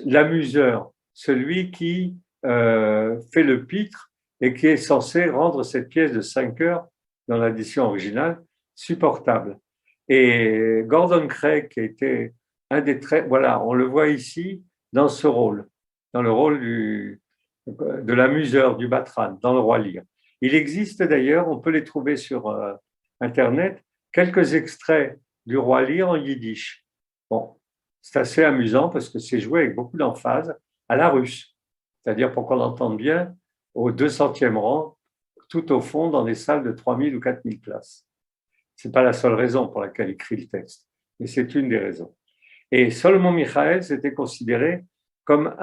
l'amuseur, celui qui fait le pitre et qui est censé rendre cette pièce de 5 heures dans l'édition originale supportable. Et Gordon Craig, qui était un des traits, voilà, on le voit ici dans ce rôle, dans le rôle de l'amuseur, du Batran, dans le Roi Lear. Il existe d'ailleurs, on peut les trouver sur Internet, quelques extraits du Roi Lear en yiddish. Bon, c'est assez amusant parce que c'est joué avec beaucoup d'emphase à la russe, c'est-à-dire pour qu'on entende bien au 200e rang, tout au fond, dans des salles de 3000 ou 4000 places. Ce n'est pas la seule raison pour laquelle il écrit le texte. mais c'est une des raisons. Et Solomon Michaels était considéré comme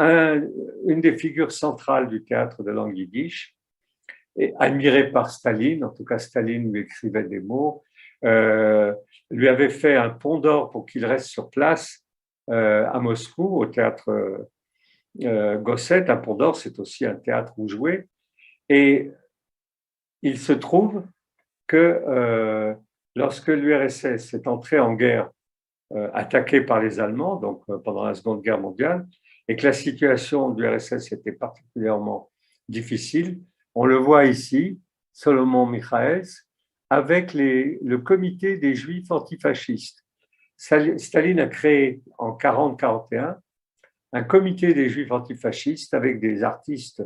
une des figures centrales du théâtre de langue yiddish, et admiré par Staline. En tout cas, Staline lui écrivait des mots, lui avait fait un pont d'or pour qu'il reste sur place à Moscou, au théâtre Gosset. Un pont d'or, c'est aussi un théâtre où jouer. Et il se trouve que lorsque l'URSS est entrée en guerre, attaquée par les Allemands, donc pendant la Seconde Guerre mondiale, et que la situation de l'URSS était particulièrement difficile, on le voit ici, Solomon Michaels, avec le comité des Juifs antifascistes. Staline a créé en 40-41 un comité des Juifs antifascistes avec des artistes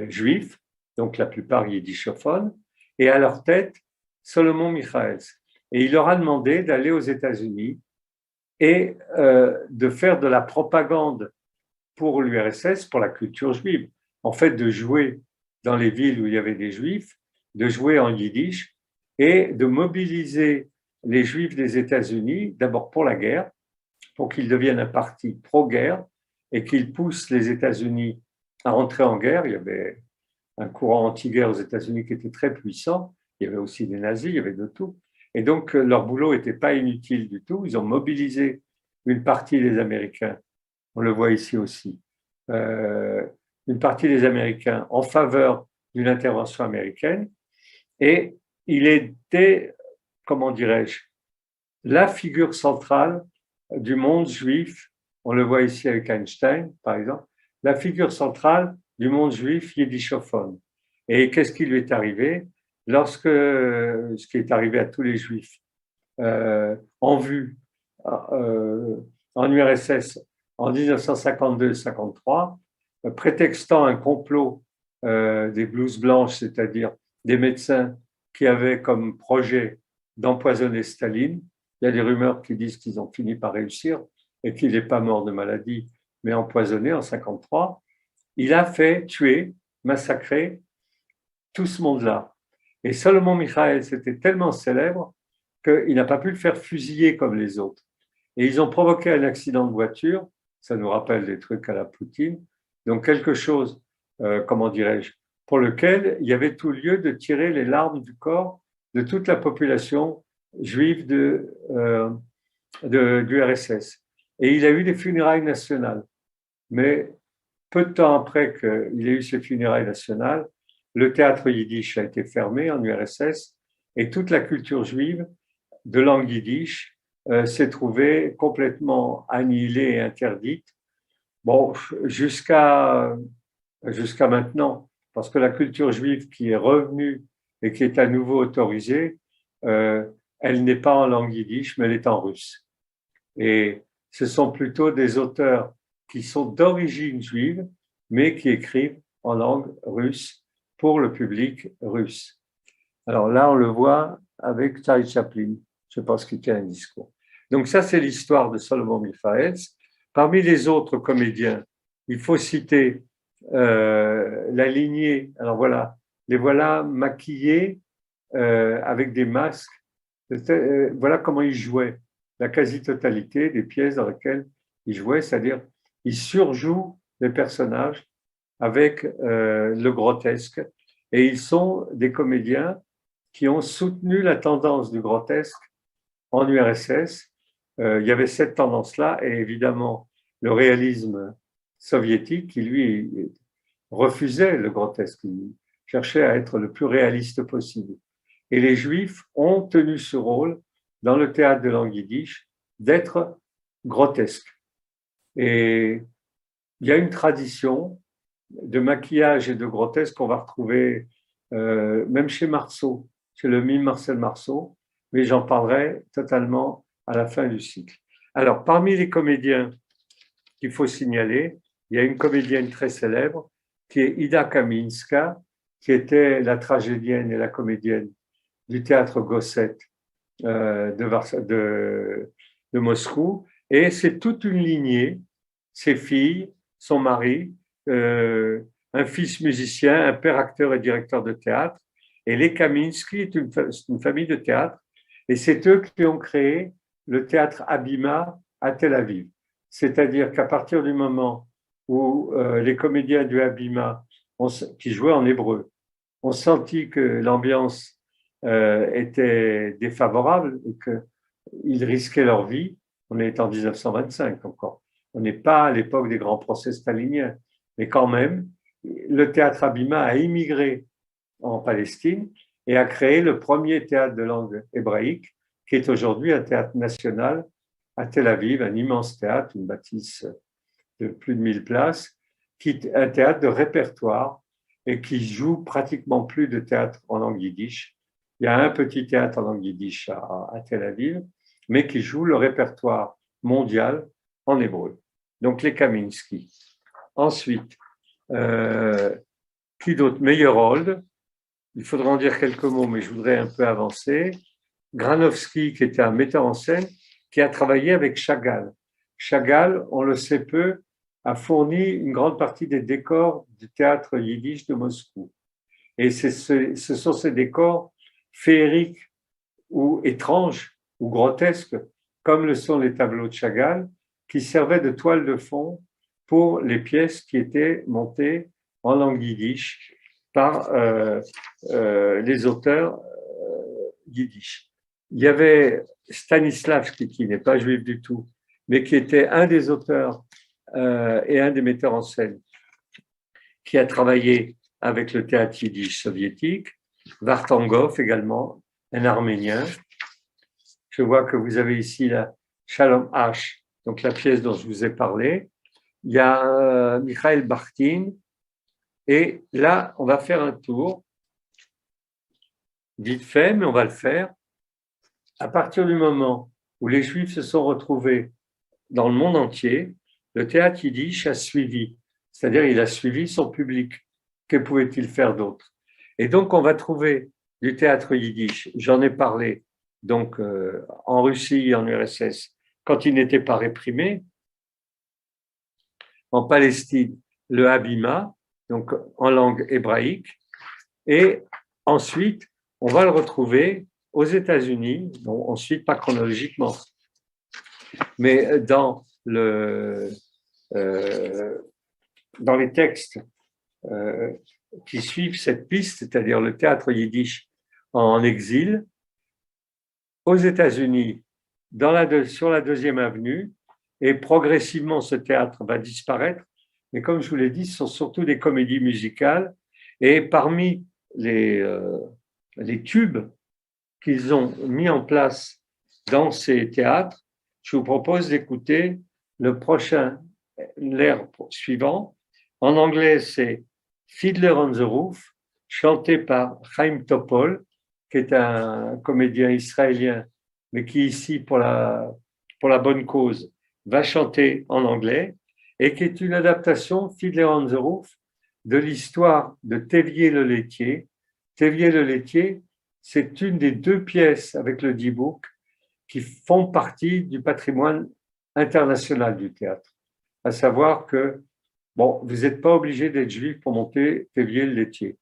juifs, donc la plupart yiddishophones, et à leur tête, Solomon Michaels. Et il leur a demandé d'aller aux États-Unis et de faire de la propagande pour l'URSS, pour la culture juive. En fait, de jouer dans les villes où il y avait des juifs, de jouer en yiddish et de mobiliser les juifs des États-Unis, d'abord pour la guerre, pour qu'ils deviennent un parti pro-guerre et qu'ils poussent les États-Unis à entrer en guerre. Il y avait un courant anti-guerre aux États-Unis qui était très puissant. Il y avait aussi des nazis, il y avait de tout. Et donc, leur boulot n'était pas inutile du tout. Ils ont mobilisé une partie des Américains, on le voit ici aussi, une partie des Américains en faveur d'une intervention américaine. Et il était, comment dirais-je, la figure centrale du monde juif. On le voit ici avec Einstein, par exemple, la figure centrale du monde juif yiddishophone. Et qu'est-ce qui lui est arrivé lorsque, ce qui est arrivé à tous les juifs en vue en URSS en 1952-53, prétextant un complot des blouses blanches, c'est-à-dire des médecins qui avaient comme projet d'empoisonner Staline. Il y a des rumeurs qui disent qu'ils ont fini par réussir et qu'il n'est pas mort de maladie, mais empoisonné en 1953. Il a fait tuer, massacrer tout ce monde-là. Et Solomon Michaels était tellement célèbre qu'il n'a pas pu le faire fusiller comme les autres. Et ils ont provoqué un accident de voiture, ça nous rappelle des trucs à la Poutine, donc quelque chose, comment dirais-je, pour lequel il y avait tout lieu de tirer les larmes du corps de toute la population juive du RSS. Et il a eu des funérailles nationales. Mais peu de temps après qu'il ait eu ses funérailles nationales, le théâtre yiddish a été fermé en URSS et toute la culture juive de langue yiddish s'est trouvée complètement annihilée et interdite. Bon, jusqu'à maintenant, parce que la culture juive qui est revenue et qui est à nouveau autorisée, elle n'est pas en langue yiddish, mais elle est en russe. Et ce sont plutôt des auteurs qui sont d'origine juive, mais qui écrivent en langue russe pour le public russe. Alors là, on le voit avec Charlie Chaplin, je pense qu'il tient un discours. Donc ça, c'est l'histoire de Solomon Michaels. Parmi les autres comédiens, il faut citer la lignée. Alors voilà, les voilà maquillés avec des masques. Voilà comment ils jouaient. La quasi-totalité des pièces dans lesquelles ils jouaient, c'est-à-dire ils surjouent les personnages avec le grotesque. Et ils sont des comédiens qui ont soutenu la tendance du grotesque en URSS. Il y avait cette tendance-là et évidemment le réalisme soviétique qui, lui, refusait le grotesque. Il cherchait à être le plus réaliste possible. Et les Juifs ont tenu ce rôle dans le théâtre de langue yiddish d'être grotesque. Et il y a une tradition de maquillage et de grotesque qu'on va retrouver même chez Marceau, chez le mime Marcel Marceau, mais j'en parlerai totalement à la fin du cycle. Alors, parmi les comédiens qu'il faut signaler, il y a une comédienne très célèbre qui est Ida Kaminska, qui était la tragédienne et la comédienne du théâtre Gosset de Moscou. Et c'est toute une lignée, ses filles, son mari, un fils musicien, un père acteur et directeur de théâtre. Et les Kaminski est une famille de théâtre. Et c'est eux qui ont créé le théâtre Habima à Tel Aviv. C'est-à-dire qu'à partir du moment où les comédiens du Habima, qui jouaient en hébreu, ont senti que l'ambiance était défavorable et qu'ils risquaient leur vie, on est en 1925 encore. On n'est pas à l'époque des grands procès staliniens, mais quand même, le théâtre Habima a immigré en Palestine et a créé le premier théâtre de langue hébraïque, qui est aujourd'hui un théâtre national à Tel Aviv, un immense théâtre, une bâtisse de plus de 1000 places, qui est un théâtre de répertoire et qui joue pratiquement plus de théâtre en langue yiddish. Il y a un petit théâtre en langue yiddish à Tel Aviv, mais qui joue le répertoire mondial en hébreu. Donc les Kaminsky. Ensuite, qui d'autre? Meyerhold. Il faudra en dire quelques mots, mais je voudrais un peu avancer. Granovsky, qui était un metteur en scène, qui a travaillé avec Chagall. Chagall, on le sait peu, a fourni une grande partie des décors du théâtre yiddish de Moscou. Et ce sont ces décors féeriques ou étranges ou grotesques, comme le sont les tableaux de Chagall, qui servaient de toile de fond pour les pièces qui étaient montées en langue yiddish par les auteurs yiddish. Il y avait Stanislavski, qui n'est pas juif du tout, mais qui était un des auteurs et un des metteurs en scène, qui a travaillé avec le théâtre yiddish soviétique. Vartangov également, un Arménien. Je vois que vous avez ici la Shalom H, donc la pièce dont je vous ai parlé. Il y a Mikhail Bakhtin. Et là, on va faire un tour, vite fait, mais on va le faire. À partir du moment où les Juifs se sont retrouvés dans le monde entier, le théâtre yiddish a suivi, c'est-à-dire il a suivi son public. Que pouvait-il faire d'autre? Et donc, on va trouver du théâtre yiddish, j'en ai parlé, donc en Russie et en URSS, quand il n'était pas réprimé, en Palestine, le Habima, donc en langue hébraïque, et ensuite, on va le retrouver aux États-Unis, bon, ensuite pas chronologiquement, mais dans les textes qui suivent cette piste, c'est-à-dire le théâtre yiddish en exil, aux États-Unis, sur la deuxième avenue, et progressivement ce théâtre va disparaître. Mais comme je vous l'ai dit, ce sont surtout des comédies musicales. Et parmi les tubes qu'ils ont mis en place dans ces théâtres, je vous propose d'écouter l'air suivant. En anglais, c'est Fiddler on the Roof, chanté par Chaim Topol, qui est un comédien israélien, mais qui ici, pour la bonne cause, va chanter en anglais, et qui est une adaptation, Fiddler on the Roof, de l'histoire de Thévier le laitier. Thévier le laitier, c'est une des deux pièces avec le D-Book qui font partie du patrimoine international du théâtre. À savoir que, bon, vous n'êtes pas obligé d'être juif pour monter Thévier le laitier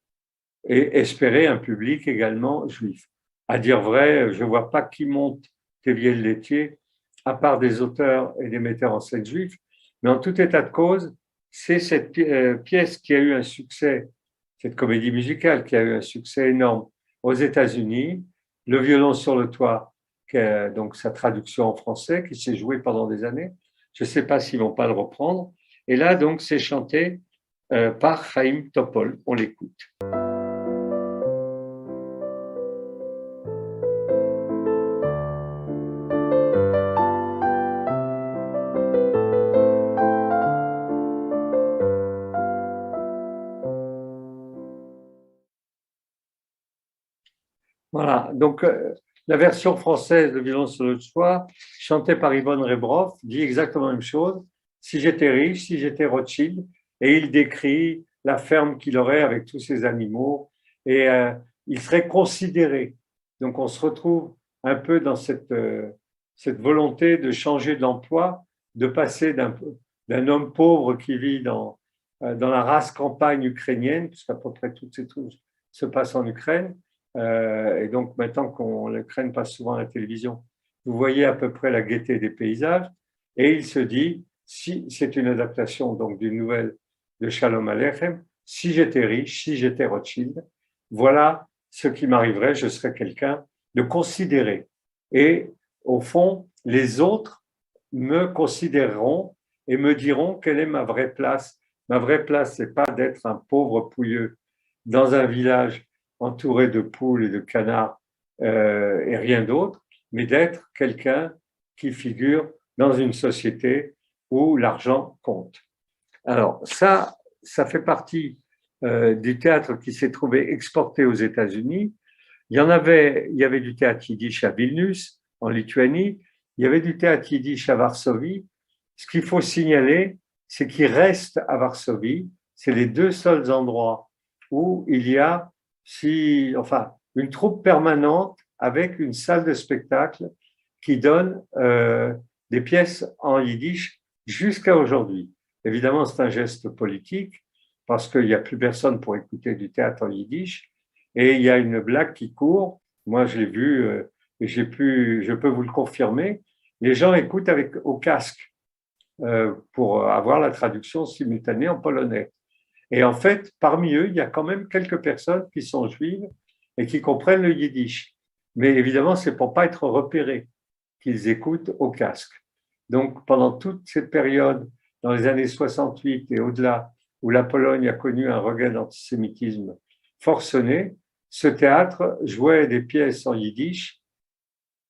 et espérer un public également juif. À dire vrai, je ne vois pas qui monte Thévier le laitier, à part des auteurs et des metteurs en scène juifs, mais en tout état de cause, c'est cette pièce qui a eu un succès, cette comédie musicale qui a eu un succès énorme aux États-Unis, Le violon sur le toit, qui est donc sa traduction en français, qui s'est jouée pendant des années. Je ne sais pas s'ils ne vont pas le reprendre. Et là, donc, c'est chanté par Chaim Topol. On l'écoute. Voilà, donc la version française de Violon sur le toit, chantée par Yvonne Rebroff, dit exactement la même chose. Si j'étais riche, si j'étais Rothschild, et il décrit la ferme qu'il aurait avec tous ses animaux, et il serait considéré. Donc on se retrouve un peu dans cette volonté de changer d'emploi, de passer d'un homme pauvre qui vit dans la race campagne ukrainienne, puisqu'à peu près toutes ces trucs se passent en Ukraine, et donc, maintenant l'Ukraine passe souvent à la télévision, vous voyez à peu près la gaieté des paysages, et il se dit, si c'est une adaptation donc d'une nouvelle de Shalom Aleichem, si j'étais riche, si j'étais Rothschild, voilà ce qui m'arriverait, je serais quelqu'un de considéré. Et au fond, les autres me considéreront et me diront quelle est ma vraie place. Ma vraie place, c'est pas d'être un pauvre pouilleux dans un village entouré de poules et de canards et rien d'autre, mais d'être quelqu'un qui figure dans une société où l'argent compte. Alors ça fait partie du théâtre qui s'est trouvé exporté aux États-Unis. Il y avait du théâtre yiddish à Vilnius, en Lituanie. Il y avait du théâtre yiddish à Varsovie. Ce qu'il faut signaler, c'est qu'il reste à Varsovie. C'est les deux seuls endroits où il y a une troupe permanente avec une salle de spectacle qui donne des pièces en yiddish jusqu'à aujourd'hui. Évidemment, c'est un geste politique parce qu'il n'y a plus personne pour écouter du théâtre en yiddish. Et il y a une blague qui court. Moi, je l'ai vu et je peux vous le confirmer. Les gens écoutent au casque pour avoir la traduction simultanée en polonais. Et en fait, parmi eux, il y a quand même quelques personnes qui sont juives et qui comprennent le yiddish. Mais évidemment, c'est pour pas être repérés qu'ils écoutent au casque. Donc, pendant toute cette période, dans les années 68 et au-delà, où la Pologne a connu un regain d'antisémitisme forcené, ce théâtre jouait des pièces en yiddish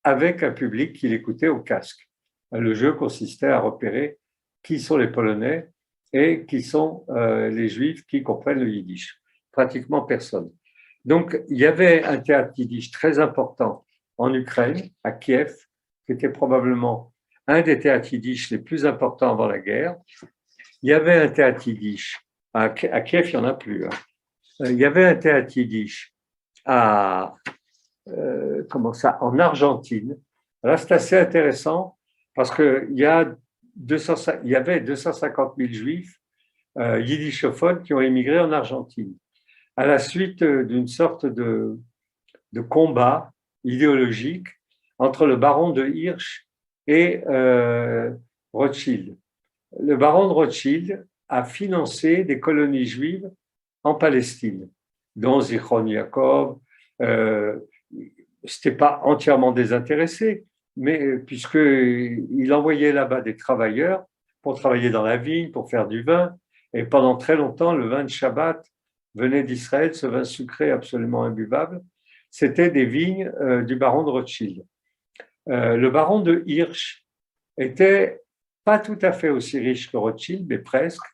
avec un public qui l'écoutait au casque. Le jeu consistait à repérer qui sont les Polonais et qui sont les Juifs qui comprennent le yiddish. Pratiquement personne. Donc, il y avait un théâtre yiddish très important en Ukraine, à Kiev, qui était probablement un des théâtres yiddish les plus importants avant la guerre. Il y avait un théâtre yiddish, à Kiev, il n'y en a plus. Hein. Il y avait un théâtre yiddish en Argentine. Là, c'est assez intéressant parce qu'il y avait 250 000 juifs yiddishophones qui ont émigré en Argentine à la suite d'une sorte de combat idéologique entre le baron de Hirsch et Rothschild. Le baron de Rothschild a financé des colonies juives en Palestine, dont Zichron Yaakov. C'était pas entièrement désintéressé, mais puisqu'il envoyait là-bas des travailleurs pour travailler dans la vigne, pour faire du vin, et pendant très longtemps, le vin de Shabbat venait d'Israël, ce vin sucré absolument imbuvable, c'était des vignes du baron de Rothschild. Le baron de Hirsch était pas tout à fait aussi riche que Rothschild, mais presque,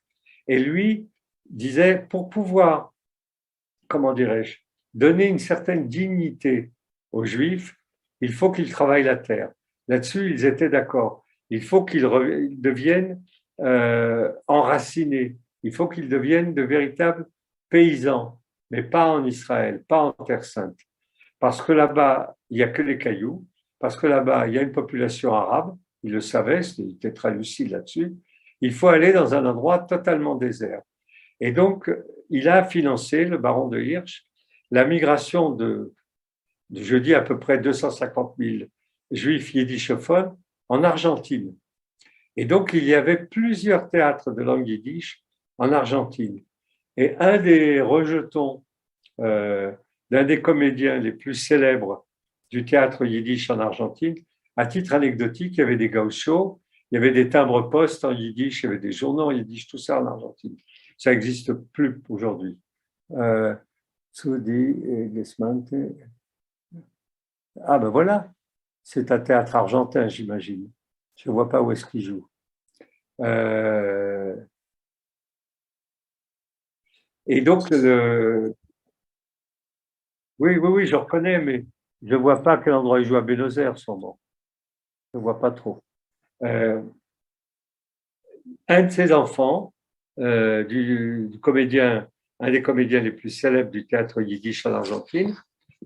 et lui disait, pour pouvoir, comment dirais-je, donner une certaine dignité aux Juifs, il faut qu'ils travaillent la terre. Là-dessus, ils étaient d'accord. Il faut qu'ils deviennent enracinés. Il faut qu'ils deviennent de véritables paysans, mais pas en Israël, pas en Terre Sainte. Parce que là-bas, il n'y a que les cailloux, parce que là-bas, il y a une population arabe, il le savait, il était très lucide là-dessus. Il faut aller dans un endroit totalement désert. Et donc, il a financé, le baron de Hirsch, la migration de je dis à peu près 250 000 juifs yiddishophones en Argentine. Et donc, il y avait plusieurs théâtres de langue yiddish en Argentine. Et un des rejetons d'un des comédiens les plus célèbres du théâtre yiddish en Argentine, à titre anecdotique, il y avait des gauchos, il y avait des timbres-poste en yiddish, il y avait des journaux en yiddish, tout ça en Argentine. Ça n'existe plus aujourd'hui. Ah ben voilà, c'est un théâtre argentin, j'imagine. Je ne vois pas où est-ce qu'il joue. Et donc, oui, je reconnais, mais je ne vois pas à quel endroit il joue à Buenos Aires, son nom. Je ne vois pas trop. Un de ses enfants, du comédien, un des comédiens les plus célèbres du théâtre yiddish en Argentine,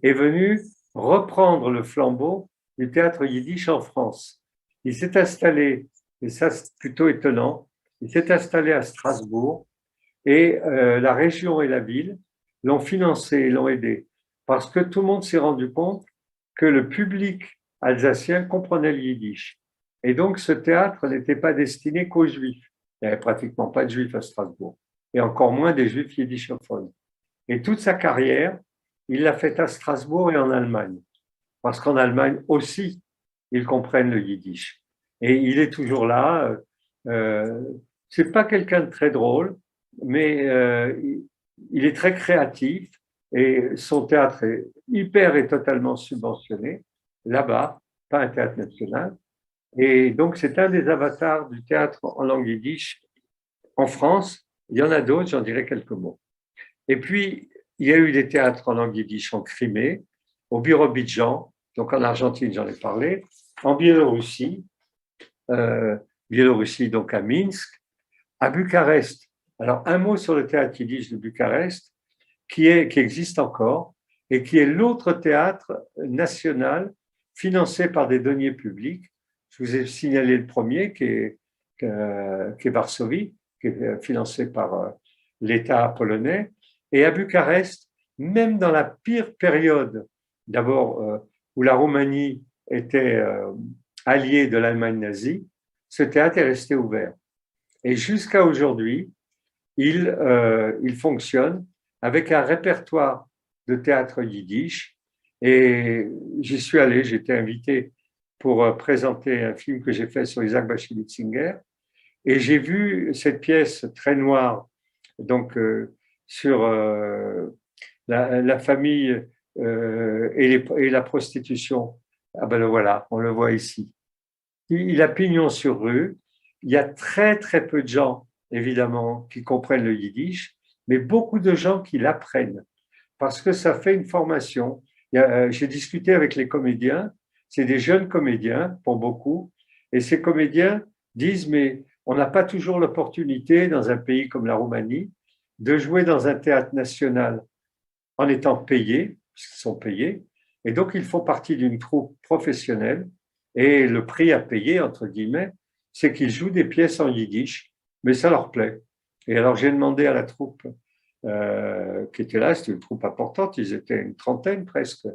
est venu reprendre le flambeau du théâtre yiddish en France. Il s'est installé, et ça c'est plutôt étonnant, il s'est installé à Strasbourg et la région et la ville l'ont financé et l'ont aidé parce que tout le monde s'est rendu compte que le public alsaciens comprenaient le yiddish. Et donc, ce théâtre n'était pas destiné qu'aux juifs. Il n'y avait pratiquement pas de juifs à Strasbourg, et encore moins des juifs yiddishophones. Et toute sa carrière, il l'a faite à Strasbourg et en Allemagne, parce qu'en Allemagne aussi, ils comprennent le yiddish. Et il est toujours là. C'est pas quelqu'un de très drôle, mais il est très créatif et son théâtre est hyper et totalement subventionné là-bas, pas un théâtre national. Et donc, c'est un des avatars du théâtre en langue yiddish en France. Il y en a d'autres, j'en dirai quelques mots. Et puis, il y a eu des théâtres en langue yiddish en Crimée, au Birobidjan, donc en Argentine, j'en ai parlé, en Biélorussie, euh, Biélorussie, donc à Minsk, à Bucarest. Alors, un mot sur le théâtre yiddish de Bucarest, qui existe encore, et qui est l'autre théâtre national financé par des deniers publics. Je vous ai signalé le premier, qui est Varsovie, qui est financé par l'État polonais. Et à Bucarest, même dans la pire période, d'abord où la Roumanie était alliée de l'Allemagne nazie, ce théâtre est resté ouvert. Et jusqu'à aujourd'hui, il fonctionne avec un répertoire de théâtre yiddish. Et j'y suis allé, j'ai été invité pour présenter un film que j'ai fait sur Isaac Bashevis Singer. Et j'ai vu cette pièce très noire, donc sur la famille et la prostitution. Ah ben voilà, on le voit ici. Il a pignon sur rue. Il y a très très peu de gens, évidemment, qui comprennent le yiddish, mais beaucoup de gens qui l'apprennent parce que ça fait une formation. J'ai discuté avec les comédiens, c'est des jeunes comédiens pour beaucoup, et ces comédiens disent, mais on n'a pas toujours l'opportunité dans un pays comme la Roumanie de jouer dans un théâtre national en étant payés, puisqu'ils sont payés, et donc ils font partie d'une troupe professionnelle, et le prix à payer, entre guillemets, c'est qu'ils jouent des pièces en yiddish, mais ça leur plaît. Et alors j'ai demandé à la troupe qui était là, c'était une troupe importante, ils étaient une trentaine presque,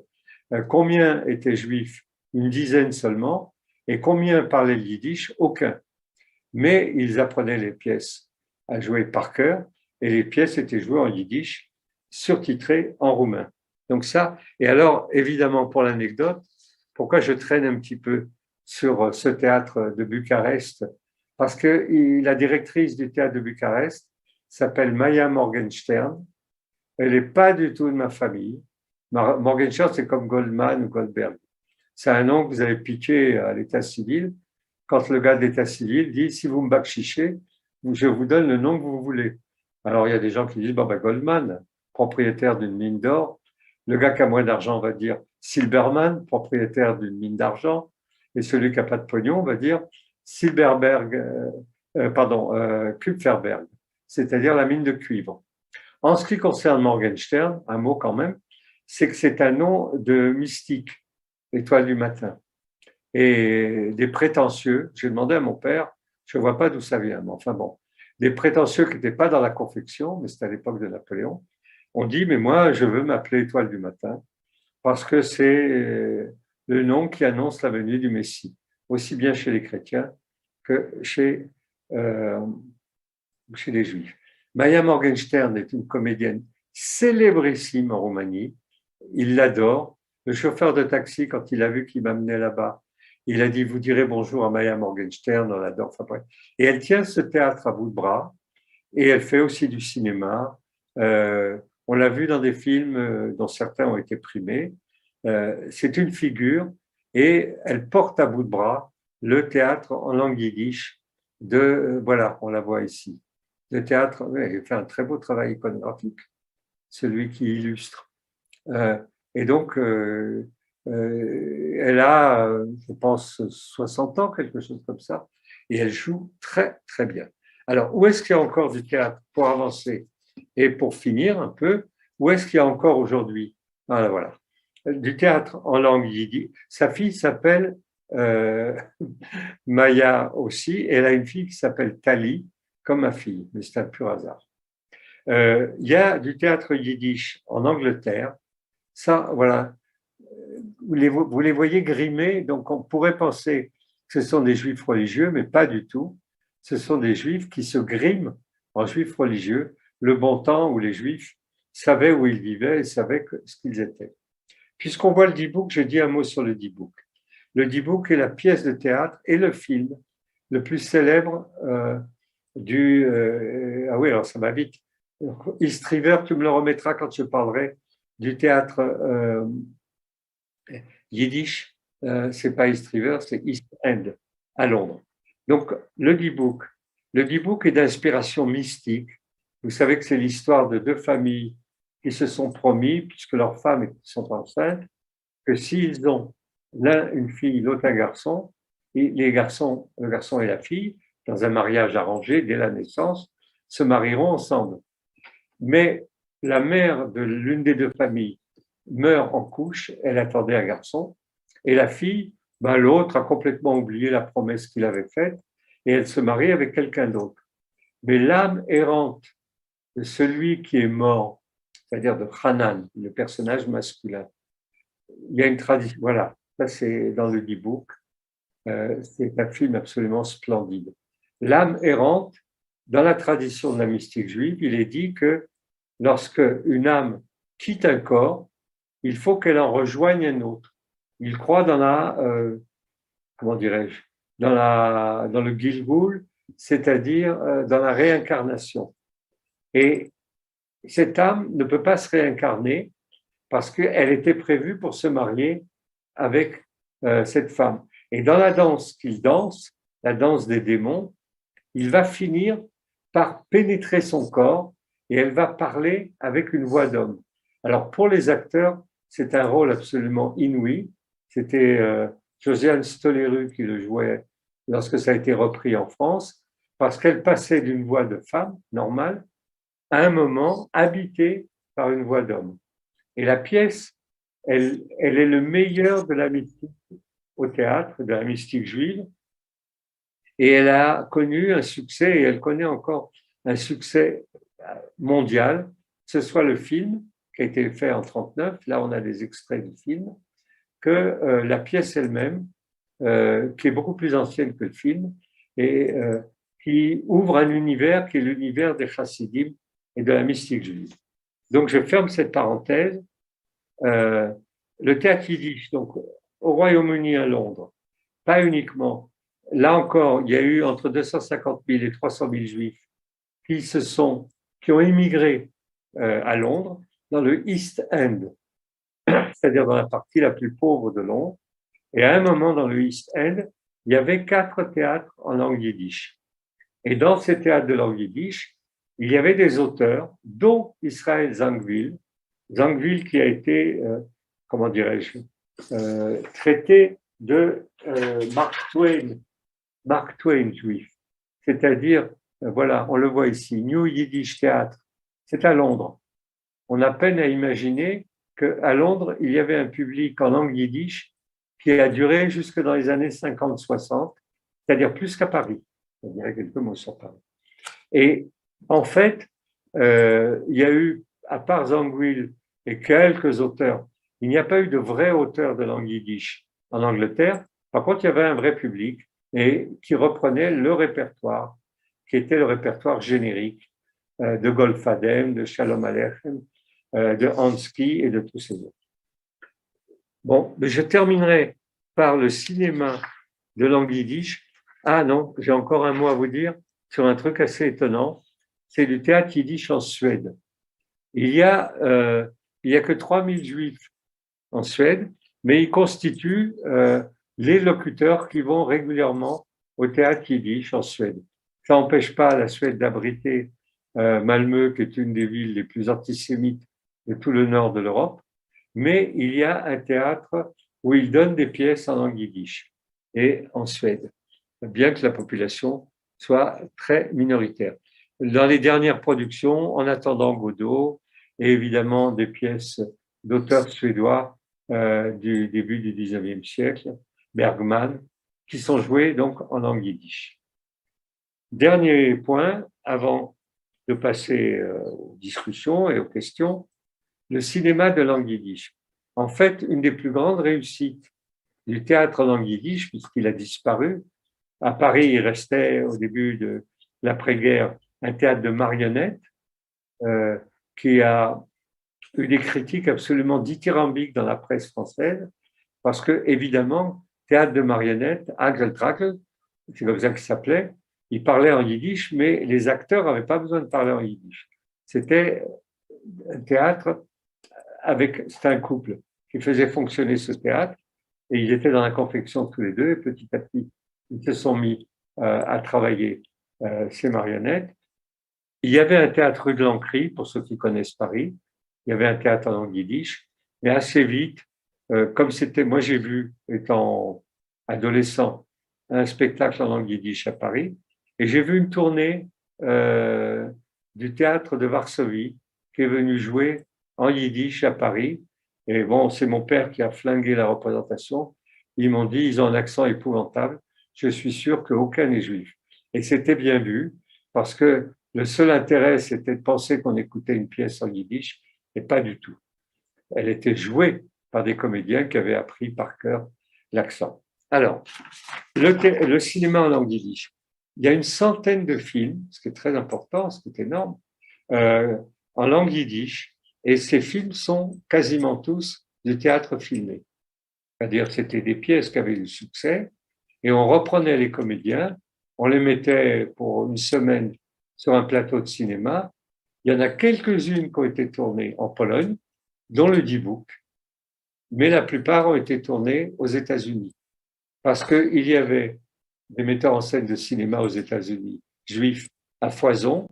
combien étaient juifs? Une dizaine seulement, et combien parlaient le yiddish? Aucun. Mais ils apprenaient les pièces à jouer par cœur, et les pièces étaient jouées en yiddish, surtitrées en roumain. Donc ça, et alors évidemment pour l'anecdote, pourquoi je traîne un petit peu sur ce théâtre de Bucarest? Parce que la directrice du théâtre de Bucarest s'appelle Maya Morgenstern. Elle n'est pas du tout de ma famille. Morgenstern, c'est comme Goldman ou Goldberg. C'est un nom que vous avez piqué à l'état civil. Quand le gars de l'état civil dit, si vous me bakchichez, je vous donne le nom que vous voulez. Alors, il y a des gens qui disent, bon, ben, Goldman, propriétaire d'une mine d'or. Le gars qui a moins d'argent va dire Silberman, propriétaire d'une mine d'argent. Et celui qui n'a pas de pognon va dire Kupferberg, c'est-à-dire la mine de cuivre. En ce qui concerne Morgenstern, un mot quand même, c'est que c'est un nom de mystique, étoile du matin, et des prétentieux. J'ai demandé à mon père, je ne vois pas d'où ça vient, mais enfin bon, des prétentieux qui n'étaient pas dans la confection, mais c'était à l'époque de Napoléon, ont dit, mais moi, je veux m'appeler étoile du matin, parce que c'est le nom qui annonce la venue du Messie, aussi bien chez les chrétiens que euh, chez les Juifs. Maya Morgenstern est une comédienne célébrissime en Roumanie. Il l'adore. Le chauffeur de taxi, quand il a vu qu'il m'amenait là-bas, il a dit, vous direz bonjour à Maya Morgenstern, on l'adore. Enfin, bref. Et elle tient ce théâtre à bout de bras et elle fait aussi du cinéma. On l'a vu dans des films dont certains ont été primés. C'est une figure et elle porte à bout de bras le théâtre en langue yiddish voilà, on la voit ici. Le théâtre, elle fait un très beau travail iconographique, celui qui illustre. Et donc, elle a, je pense, 60 ans, quelque chose comme ça, et elle joue très, très bien. Alors, où est-ce qu'il y a encore du théâtre pour avancer? Et pour finir un peu, où est-ce qu'il y a encore aujourd'hui? Voilà, voilà. Du théâtre en langue yiddish. Sa fille s'appelle Maya aussi. Et elle a une fille qui s'appelle Tali, comme ma fille, mais c'est un pur hasard. Il y a du théâtre yiddish en Angleterre. Ça, voilà. vous les voyez grimés, donc on pourrait penser que ce sont des juifs religieux, mais pas du tout. Ce sont des juifs qui se griment en juifs religieux, le bon temps où les juifs savaient où ils vivaient et savaient ce qu'ils étaient. Puisqu'on voit le Dibouk, je dis un mot sur le Dibouk. Le Dibouk est la pièce de théâtre et le film le plus célèbre ah oui, alors ça va vite. East River, tu me le remettras quand je parlerai du théâtre yiddish. C'est pas East River, c'est East End à Londres. Donc le Dibouk est d'inspiration mystique. Vous savez que c'est l'histoire de deux familles qui se sont promis, puisque leurs femmes sont enceintes, que s'ils ont l'un une fille, l'autre un garçon, et le garçon et la fille, dans un mariage arrangé dès la naissance, se marieront ensemble. Mais la mère de l'une des deux familles meurt en couche, elle attendait un garçon, et la fille, l'autre a complètement oublié la promesse qu'il avait faite, et elle se marie avec quelqu'un d'autre. Mais l'âme errante de celui qui est mort, c'est-à-dire de Hanan, le personnage masculin, il y a une tradition, voilà, ça c'est dans le Dibouk, c'est un film absolument splendide. L'âme errante, dans la tradition de la mystique juive, il est dit que lorsque une âme quitte un corps, il faut qu'elle en rejoigne un autre. Il croit dans comment dirais-je, dans le Gilgul, c'est-à-dire dans la réincarnation. Et cette âme ne peut pas se réincarner parce qu'elle était prévue pour se marier avec cette femme. Et dans la danse qu'il danse, la danse des démons, il va finir par pénétrer son corps et elle va parler avec une voix d'homme. Alors pour les acteurs, c'est un rôle absolument inouï. C'était Josiane Stoléru qui le jouait lorsque ça a été repris en France, parce qu'elle passait d'une voix de femme normale à un moment habitée par une voix d'homme. Et la pièce, elle est le meilleur de la mystique au théâtre, de la mystique juive, et elle a connu un succès, et elle connaît encore un succès mondial, que ce soit le film qui a été fait en 1939, là on a des extraits du film, que la pièce elle-même, qui est beaucoup plus ancienne que le film, et qui ouvre un univers qui est l'univers des chassidim et de la mystique juive. Donc je ferme cette parenthèse. Le théâtre yiddish, donc au Royaume-Uni à Londres, pas uniquement. Là encore, il y a eu entre 250 000 et 300 000 juifs qui ont immigré à Londres dans le East End, c'est-à-dire dans la partie la plus pauvre de Londres. Et à un moment, dans le East End, il y avait 4 théâtres en langue yiddish. Et dans ces théâtres de langue yiddish, il y avait des auteurs, dont Israël Zangwill. Zangwill qui a été, comment dirais-je, traité de Mark Twain juif. C'est-à-dire, voilà, on le voit ici, New Yiddish Theatre. C'est à Londres. On a peine à imaginer qu'à Londres, il y avait un public en langue yiddish qui a duré jusque dans les années 50-60, c'est-à-dire plus qu'à Paris. Je dirais quelques mots sur Paris. Et en fait, il y a eu, à part Zangwill et quelques auteurs, il n'y a pas eu de vrais auteurs de langue yiddish en Angleterre. Par contre, il y avait un vrai public et qui reprenait le répertoire, qui était le répertoire générique de Goldfadem, de Shalom Aleichem, de Hansky et de tous ces autres. Bon, mais je terminerai par le cinéma de langue yiddish. Ah non, j'ai encore un mot à vous dire sur un truc assez étonnant. C'est du théâtre yiddish en Suède. Il y a que 3000 juifs en Suède, mais ils constituent les locuteurs qui vont régulièrement au théâtre yiddish en Suède. Ça n'empêche pas la Suède d'abriter Malmö, qui est une des villes les plus antisémites de tout le nord de l'Europe, mais il y a un théâtre où ils donnent des pièces en langue yiddish et en Suède, bien que la population soit très minoritaire. Dans les dernières productions, En attendant Godot, et évidemment des pièces d'auteurs suédois du début du 19e siècle, Bergman, qui sont jouées donc en langue yiddish. Dernier point, avant de passer aux discussions et aux questions, le cinéma de langue yiddish. en fait, une des plus grandes réussites du théâtre en langue yiddish, puisqu'il a disparu. À Paris, il restait au début de l'après-guerre un théâtre de marionnettes euh, qui a eu des critiques absolument dithyrambiques dans la presse française, parce que, évidemment, théâtre de marionnettes, Hagel Tragel, c'est comme ça qu'il s'appelait, il parlait en yiddish, mais les acteurs n'avaient pas besoin de parler en yiddish. C'était un théâtre c'était un couple qui faisait fonctionner ce théâtre, et ils étaient dans la confection tous les deux, et petit à petit, ils se sont mis à travailler ces marionnettes. Il y avait un théâtre rue de l'Ancry, pour ceux qui connaissent Paris, il y avait un théâtre en langue yiddish, mais assez vite, comme c'était, moi j'ai vu, étant adolescent, un spectacle en langue yiddish à Paris, et j'ai vu une tournée du théâtre de Varsovie qui est venu jouer en yiddish à Paris. Et bon, c'est mon père qui a flingué la représentation. Ils m'ont dit, ils ont un accent épouvantable. Je suis sûr qu'aucun n'est juif. Et c'était bien vu, parce que le seul intérêt, c'était de penser qu'on écoutait une pièce en yiddish, et pas du tout. Elle était jouée par des comédiens qui avaient appris par cœur l'accent. Alors, le cinéma en langue yiddish. Il y a une centaine de films, ce qui est très important, ce qui est énorme, en langue yiddish, et ces films sont quasiment tous du théâtre filmé. C'est-à-dire que c'était des pièces qui avaient eu succès, et on reprenait les comédiens, on les mettait pour une semaine sur un plateau de cinéma. Il y en a quelques-unes qui ont été tournées en Pologne, dont le D-Book, mais la plupart ont été tournées aux États-Unis, parce qu'il y avait des metteurs en scène de cinéma aux États-Unis, juifs à foison,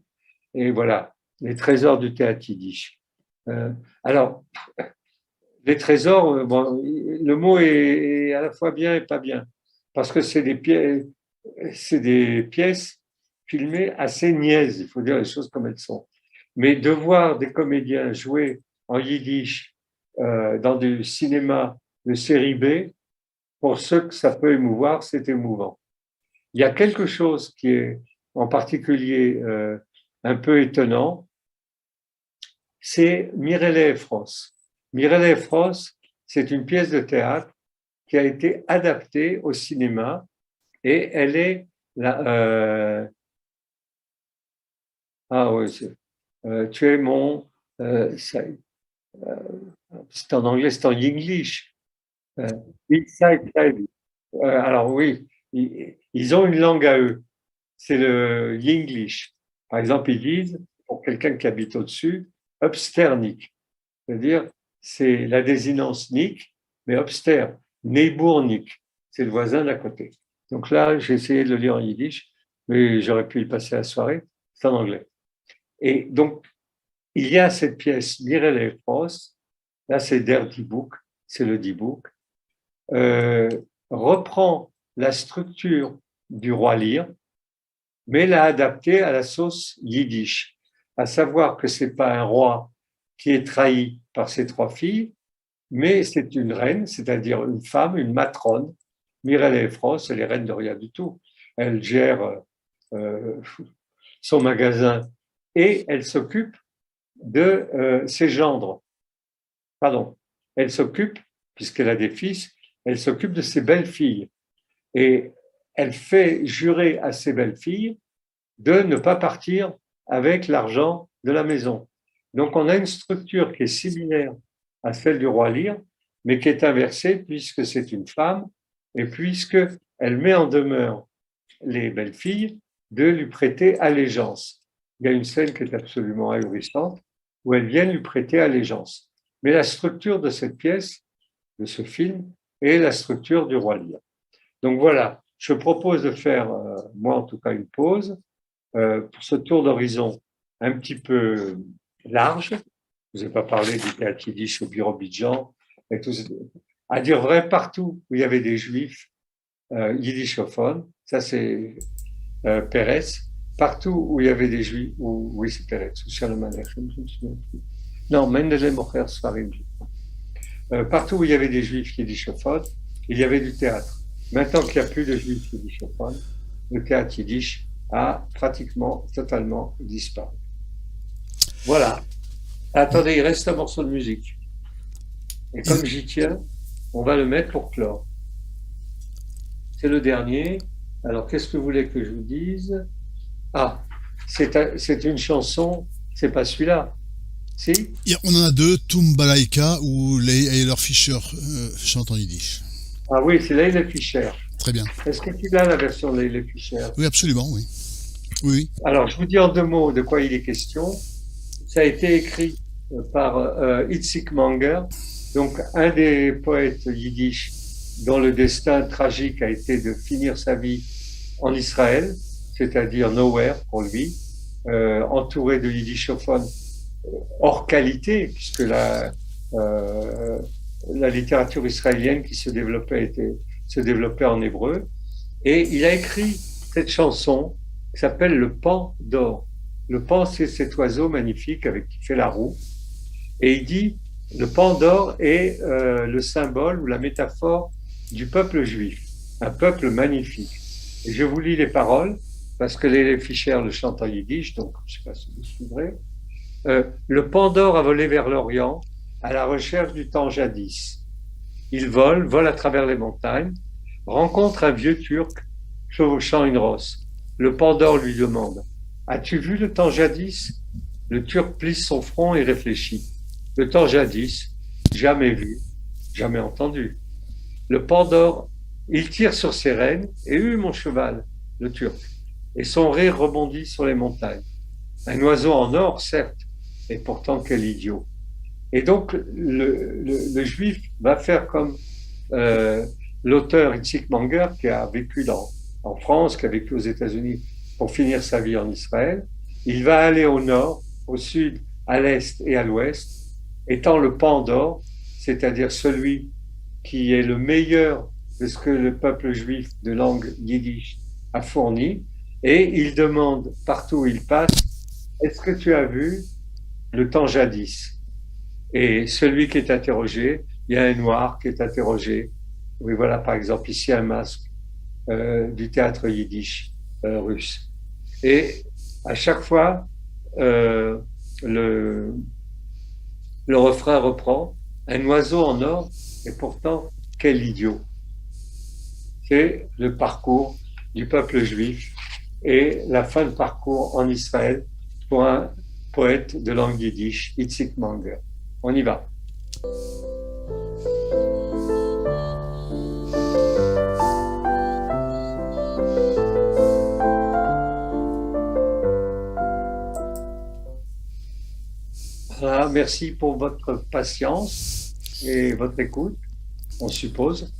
et voilà, les trésors du théâtre yiddish. Alors, les trésors, bon, le mot est à la fois bien et pas bien, parce que c'est des pièces filmées assez niaises, il faut dire les choses comme elles sont. Mais de voir des comédiens jouer en yiddish dans du cinéma de série B, pour ceux que ça peut émouvoir, c'est émouvant. Il y a quelque chose qui est en particulier un peu étonnant, c'est Mireille et Frost. Mireille et Frost, c'est une pièce de théâtre qui a été adaptée au cinéma et elle est ah oui, tu es mon c'est en anglais, c'est en English. Inside Child. Alors oui, ils ont une langue à eux. C'est le Yinglish. Par exemple, ils disent, pour quelqu'un qui habite au-dessus, upsternik. C'est-à-dire, c'est la désinence Nick, mais upster, Neighbornik. C'est le voisin d'à côté. Donc là, j'ai essayé de le lire en yiddish, mais j'aurais pu y passer la soirée. C'est en anglais. Et donc, il y a cette pièce, Mireille et Frost. Là, c'est Der D-Book, c'est le D-Book. Reprend la structure du roi Lear, mais l'a adaptée à la sauce yiddish, à savoir que c'est pas un roi qui est trahi par ses trois filles, mais c'est une reine, c'est-à-dire une femme, une matrone. Mireille Frost, elle est reine de rien du tout. Elle gère son magasin et elle s'occupe de ses gendres. Pardon, elle s'occupe, puisqu'elle a des fils, elle s'occupe de ses belles-filles. Et elle fait jurer à ses belles-filles de ne pas partir avec l'argent de la maison. Donc, on a une structure qui est similaire à celle du roi Lear, mais qui est inversée puisque c'est une femme et puisqu'elle met en demeure les belles-filles de lui prêter allégeance. Il y a une scène qui est absolument ahurissante où elles viennent lui prêter allégeance. Mais la structure de cette pièce, de ce film, est la structure du roi Lear. Donc voilà, je propose de faire, moi en tout cas, une pause pour ce tour d'horizon un petit peu large. Je n'ai pas parlé du théâtre yiddish au Birobidjan, et tout, à dire vrai, partout où il y avait des juifs yiddishophones, ça c'est Pérez, partout où il y avait des juifs, oui c'est Pérez, ou Shalom Aleichem, je me souviens plus. Non, Mendele Mocher Sfarim. Partout où il y avait des juifs yiddishophones, il y avait du théâtre. Maintenant qu'il n'y a plus de juifs yiddishophones, le théâtre yiddish a pratiquement totalement disparu. Voilà. Attendez, il reste un morceau de musique. Et comme j'y tiens, on va le mettre pour clore. C'est le dernier. Alors, qu'est-ce que vous voulez que je vous dise? Ah, c'est une chanson, c'est pas celui-là. Si? On en a deux, Tumbalaika ou les Ayler Fischer chantent en yiddish. Ah oui, c'est Leila Fischer. Très bien. Est-ce que tu as la version de Leila Fischer? Oui, absolument, oui. Oui. Alors, je vous dis en 2 mots de quoi il est question. Ça a été écrit par Itzik Manger, donc un des poètes yiddish dont le destin tragique a été de finir sa vie en Israël, c'est-à-dire nowhere pour lui, entouré de yiddishophones hors qualité, puisque la littérature israélienne qui se développait en hébreu. Et il a écrit cette chanson qui s'appelle Le Pan d'or. Le pan, c'est cet oiseau magnifique qui fait la roue. Et il dit, le pan d'or est le symbole ou la métaphore du peuple juif, un peuple magnifique. Et je vous lis les paroles, parce que les Fischer le chantent en yiddish, donc je ne sais pas si vous suivrez. Le pan d'or a volé vers l'Orient, à la recherche du temps jadis. Il vole à travers les montagnes, rencontre un vieux Turc chevauchant une rosse. Le pan d'or lui demande « As-tu vu le temps jadis ?» Le Turc plisse son front et réfléchit. « Le temps jadis, jamais vu, jamais entendu. » Le pan d'or, il tire sur ses rênes et mon cheval, le Turc. Et son rire rebondit sur les montagnes. Un oiseau en or, certes, et pourtant quel idiot. Et donc, le juif va faire comme l'auteur Itzik Manger, qui a vécu en France, qui a vécu aux États-Unis pour finir sa vie en Israël. Il va aller au nord, au sud, à l'est et à l'ouest, étant le pan d'or, c'est-à-dire celui qui est le meilleur de ce que le peuple juif de langue yiddish a fourni. Et il demande partout où il passe, est-ce que tu as vu le temps jadis? Et celui qui est interrogé, il y a un noir qui est interrogé. Oui, voilà, par exemple, ici un masque du théâtre yiddish russe. Et à chaque fois, le refrain reprend un oiseau en or, et pourtant, quel idiot. C'est le parcours du peuple juif et la fin de parcours en Israël pour un poète de langue yiddish, Itzik Manger. On y va. Voilà, merci pour votre patience et votre écoute, on suppose.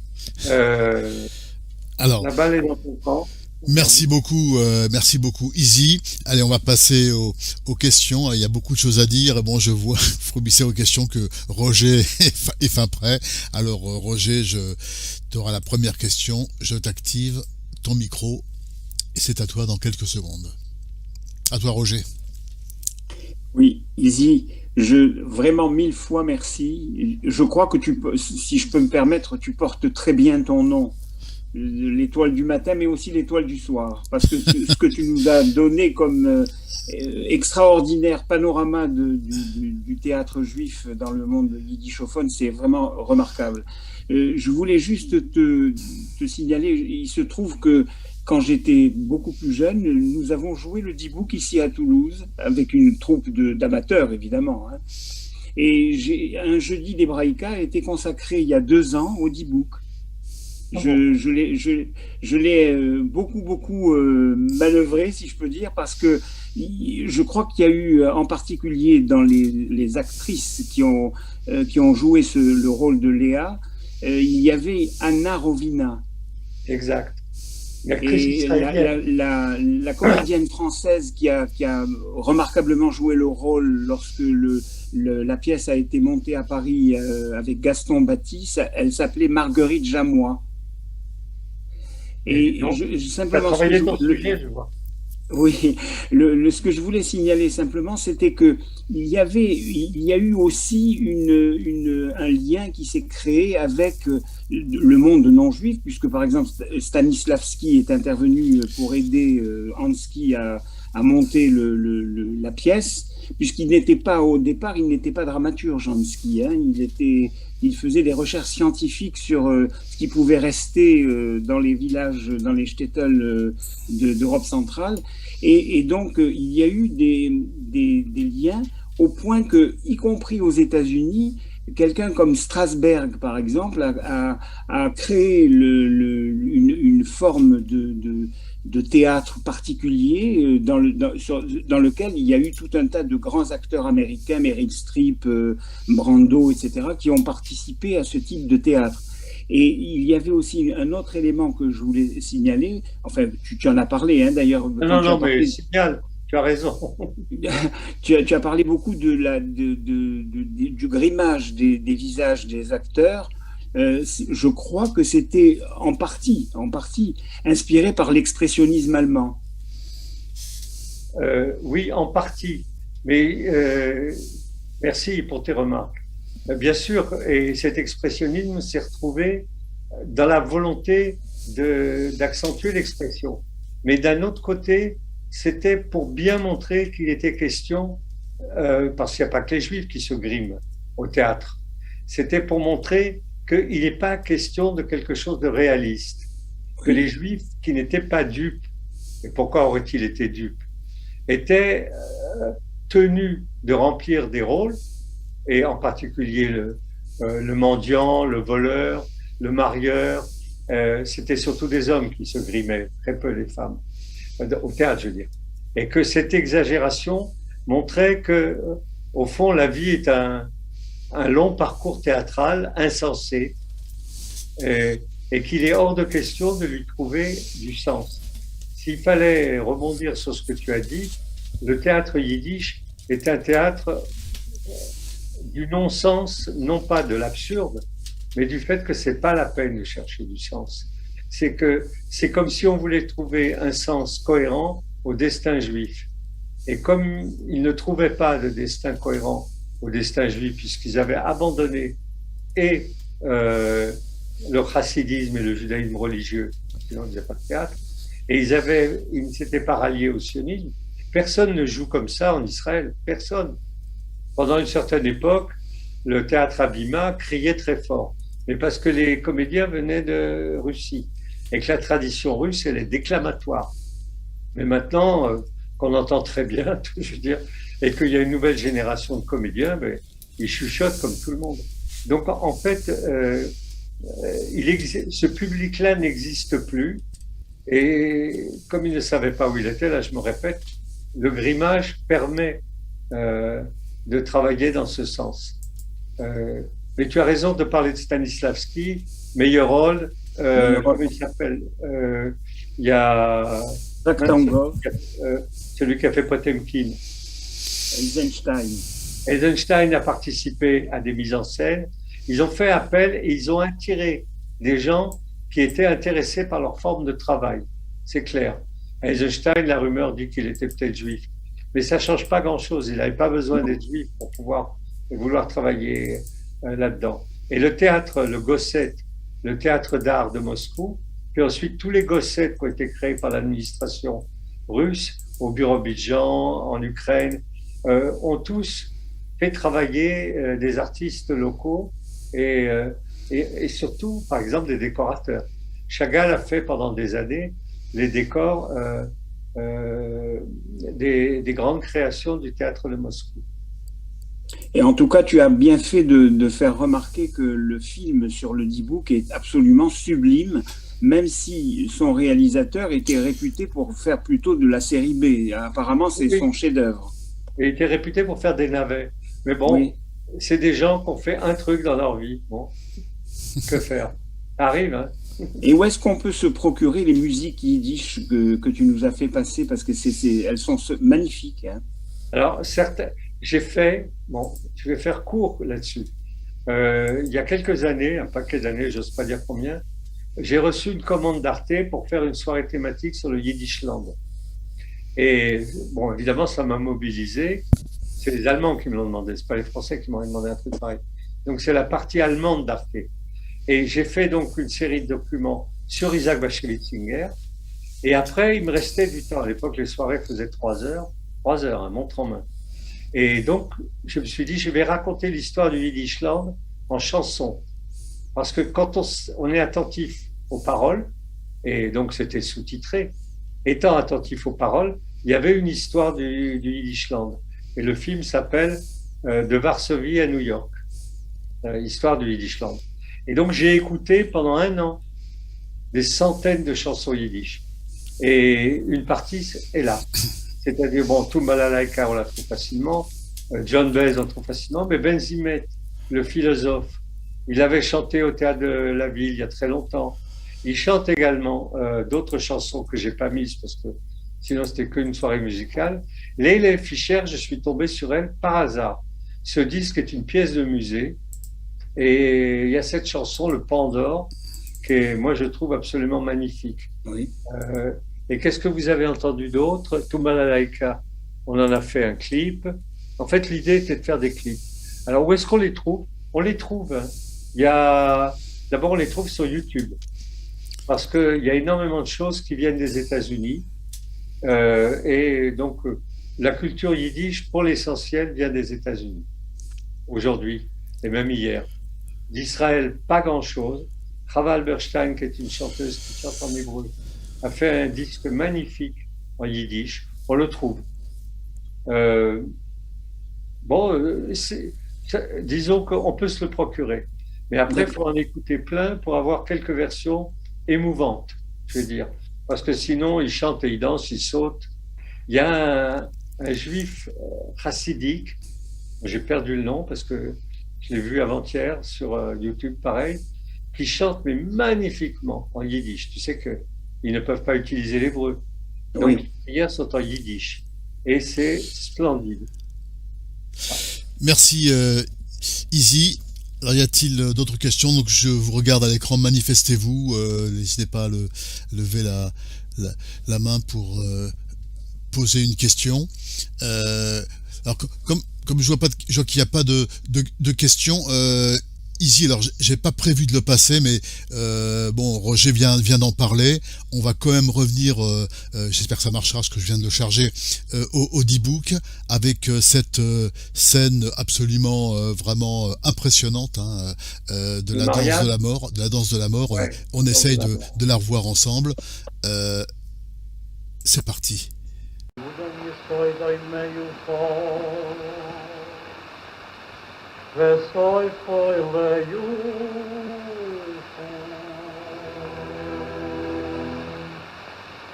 Alors, la balle est dans ton camp. Merci beaucoup Izzy. Allez, on va passer aux questions. Il y a beaucoup de choses à dire. Bon, je vois, Frobisser aux questions que Roger est fin prêt. Alors Roger, tu auras la première question. Je t'active ton micro et c'est à toi dans quelques secondes. À toi Roger. Oui, Izzy, vraiment 1000 fois merci. Je crois que si je peux me permettre, tu portes très bien ton nom. L'étoile du matin, mais aussi l'étoile du soir. Parce que ce que tu nous as donné comme extraordinaire panorama du théâtre juif dans le monde yiddishophone, c'est vraiment remarquable. Je voulais juste te signaler, il se trouve que quand j'étais beaucoup plus jeune, nous avons joué le Dibouk ici à Toulouse, avec une troupe d'amateurs, évidemment. Hein. Et un jeudi d'Hébraïka a été consacré il y a 2 ans au Dibouk. Je l'ai beaucoup manœuvré, si je peux dire, parce que je crois qu'il y a eu, en particulier dans les actrices qui ont joué le rôle de Léa, il y avait Anna Rovina. Exact. Et la comédienne française qui a remarquablement joué le rôle lorsque la pièce a été montée à Paris avec Gaston Baptiste, elle s'appelait Marguerite Jamois. Et simplement, je vois. Oui, ce que je voulais signaler simplement, c'était que il y a eu aussi un lien qui s'est créé avec le monde non juif, puisque par exemple Stanislavski est intervenu pour aider Hansky à à monter la pièce, puisqu'il n'était pas, au départ, il n'était pas dramaturge, Jansky, hein, il faisait des recherches scientifiques sur ce qui pouvait rester dans les villages, dans les shtetl d'Europe centrale. Et donc, il y a eu des liens au point que, y compris aux États-Unis, quelqu'un comme Strasberg, par exemple, a créé une forme de théâtre particulier dans lequel il y a eu tout un tas de grands acteurs américains, Meryl Streep, Brando, etc., qui ont participé à ce type de théâtre. Et il y avait aussi un autre élément que je voulais signaler, enfin, tu en as parlé, hein, d'ailleurs. Non, mais signale, tu as raison. Tu as parlé beaucoup du grimage des visages des acteurs. Je crois que c'était en partie inspiré par l'expressionnisme allemand. Oui, en partie. Mais merci pour tes remarques. Bien sûr, et cet expressionnisme s'est retrouvé dans la volonté d'accentuer l'expression. Mais d'un autre côté, c'était pour bien montrer qu'il était question, parce qu'il n'y a pas que les Juifs qui se griment au théâtre, c'était pour montrer qu'il n'est pas question de quelque chose de réaliste, que les Juifs qui n'étaient pas dupes, et pourquoi auraient-ils été dupes, étaient tenus de remplir des rôles, et en particulier le mendiant, le voleur, le marieur, c'était surtout des hommes qui se grimaient, très peu les femmes, au théâtre, je veux dire. Et que cette exagération montrait que, au fond, la vie est un long parcours théâtral insensé et qu'il est hors de question de lui trouver du sens. S'il fallait rebondir sur ce que tu as dit, le théâtre yiddish est un théâtre du non-sens, non pas de l'absurde, mais du fait que c'est pas la peine de chercher du sens. C'est comme si on voulait trouver un sens cohérent au destin juif. Et comme ils ne trouvaient pas de destin cohérent au destin juif, puisqu'ils avaient abandonné et le chassidisme et le judaïsme religieux, sinon ils n'avaient pas de théâtre, et ils ne s'étaient pas ralliés au sionisme. Personne ne joue comme ça en Israël, personne. Pendant une certaine époque, le théâtre Abima criait très fort, mais parce que les comédiens venaient de Russie et que la tradition russe, elle est déclamatoire. Mais maintenant, qu'on entend très bien, je veux dire, et qu'il y a une nouvelle génération de comédiens, ben, ils chuchotent comme tout le monde. Donc, en fait, ce public-là n'existe plus. Et comme il ne savait pas où il était, là, je me répète, le grimage permet de travailler dans ce sens. Mais tu as raison de parler de Stanislavski, Meyerhold, comment il s'appelle, il y a celui qui a fait Potemkin. Eisenstein a participé à des mises en scène. Ils ont fait appel et ils ont attiré des gens qui étaient intéressés par leur forme de travail. C'est clair. Eisenstein, la rumeur dit qu'il était peut-être juif. Mais ça ne change pas grand-chose. Il n'avait pas besoin d'être juif pour vouloir travailler là-dedans. Et le théâtre, le Gosset, le théâtre d'art de Moscou, puis ensuite tous les Gossets qui ont été créés par l'administration russe, au Birobidjan, en Ukraine, ont tous fait travailler des artistes locaux et surtout, par exemple, des décorateurs. Chagall a fait pendant des années les décors des grandes créations du théâtre de Moscou. Et en tout cas, tu as bien fait de faire remarquer que le film sur le Dybbuk est absolument sublime, même si son réalisateur était réputé pour faire plutôt de la série B. Apparemment, c'est son chef-d'œuvre. Il était réputé pour faire des navets. Mais bon, c'est des gens qui ont fait un truc dans leur vie. Bon, que faire? Ça arrive, hein? Et où est-ce qu'on peut se procurer les musiques yiddish que tu nous as fait passer? Parce que elles sont magnifiques. Hein. Alors, j'ai fait, bon, je vais faire court là-dessus. Il y a quelques années, un paquet d'années, j'ose pas dire combien, j'ai reçu une commande d'Arte pour faire une soirée thématique sur le Yiddishland. Et bon, évidemment, ça m'a mobilisé. C'est les Allemands qui me l'ont demandé, c'est pas les Français qui m'ont demandé un truc pareil. Donc, c'est la partie allemande d'Arte. Et j'ai fait donc une série de documents sur Isaac Bashevis Singer. Et après, il me restait du temps. À l'époque, les soirées faisaient 3 heures, hein, montre en main. Et donc, je me suis dit, je vais raconter l'histoire du Yiddishland en chanson. Parce que quand on est attentif aux paroles, et donc c'était sous-titré, étant attentif aux paroles, il y avait une histoire du Yiddishland. Et le film s'appelle De Varsovie à New York, histoire du Yiddishland. Et donc j'ai écouté pendant 1 an des centaines de chansons yiddish. Et une partie est là. C'est-à-dire, bon, Tumbalalaika, on la trouve facilement, John Baez, on la trouve facilement, mais Ben Zimet, le philosophe, il avait chanté au Théâtre de la Ville il y a très longtemps. Il chante également d'autres chansons que j'ai pas mises parce que sinon c'était qu'une soirée musicale. Leila Fischer, je suis tombé sur elle par hasard. Ce disque est une pièce de musée et il y a cette chanson, Le Pandore, que moi je trouve absolument magnifique. Oui. Et qu'est-ce que vous avez entendu d'autre? Tumbalalaika, on en a fait un clip. En fait, l'idée était de faire des clips. Alors, où est-ce qu'on les trouve? On les trouve. Hein. D'abord, on les trouve sur YouTube. Parce qu'il y a énormément de choses qui viennent des États-Unis. Et donc, la culture yiddish, pour l'essentiel, vient des États-Unis. Aujourd'hui, et même hier. D'Israël, pas grand-chose. Chava Alberstein, qui est une chanteuse qui chante en hébreu, a fait un disque magnifique en yiddish. On le trouve. Disons qu'on peut se le procurer. Mais après, il faut en écouter plein pour avoir quelques versions émouvantes, je veux dire. Parce que sinon, il chante et il danse, il saute. Il y a un juif chassidique, j'ai perdu le nom parce que je l'ai vu avant-hier sur YouTube, pareil, qui chante mais magnifiquement en yiddish. Tu sais qu'ils ne peuvent pas utiliser l'hébreu. Donc, oui. Les prières sont en yiddish. Et c'est splendide. Merci, Izzy. Alors, y a-t-il d'autres questions? Donc, je vous regarde à l'écran, manifestez-vous. N'hésitez pas à lever la main pour poser une question. Alors, comme je vois qu'il n'y a pas de questions, Izzy, alors j'ai pas prévu de le passer, mais bon, Roger vient d'en parler. On va quand même revenir, j'espère que ça marchera, parce que je viens de le charger, au D-Book, avec cette scène absolument vraiment impressionnante hein, de la danse de la mort. Ouais, on essaye de la revoir ensemble. C'est parti. Vesoy foyle you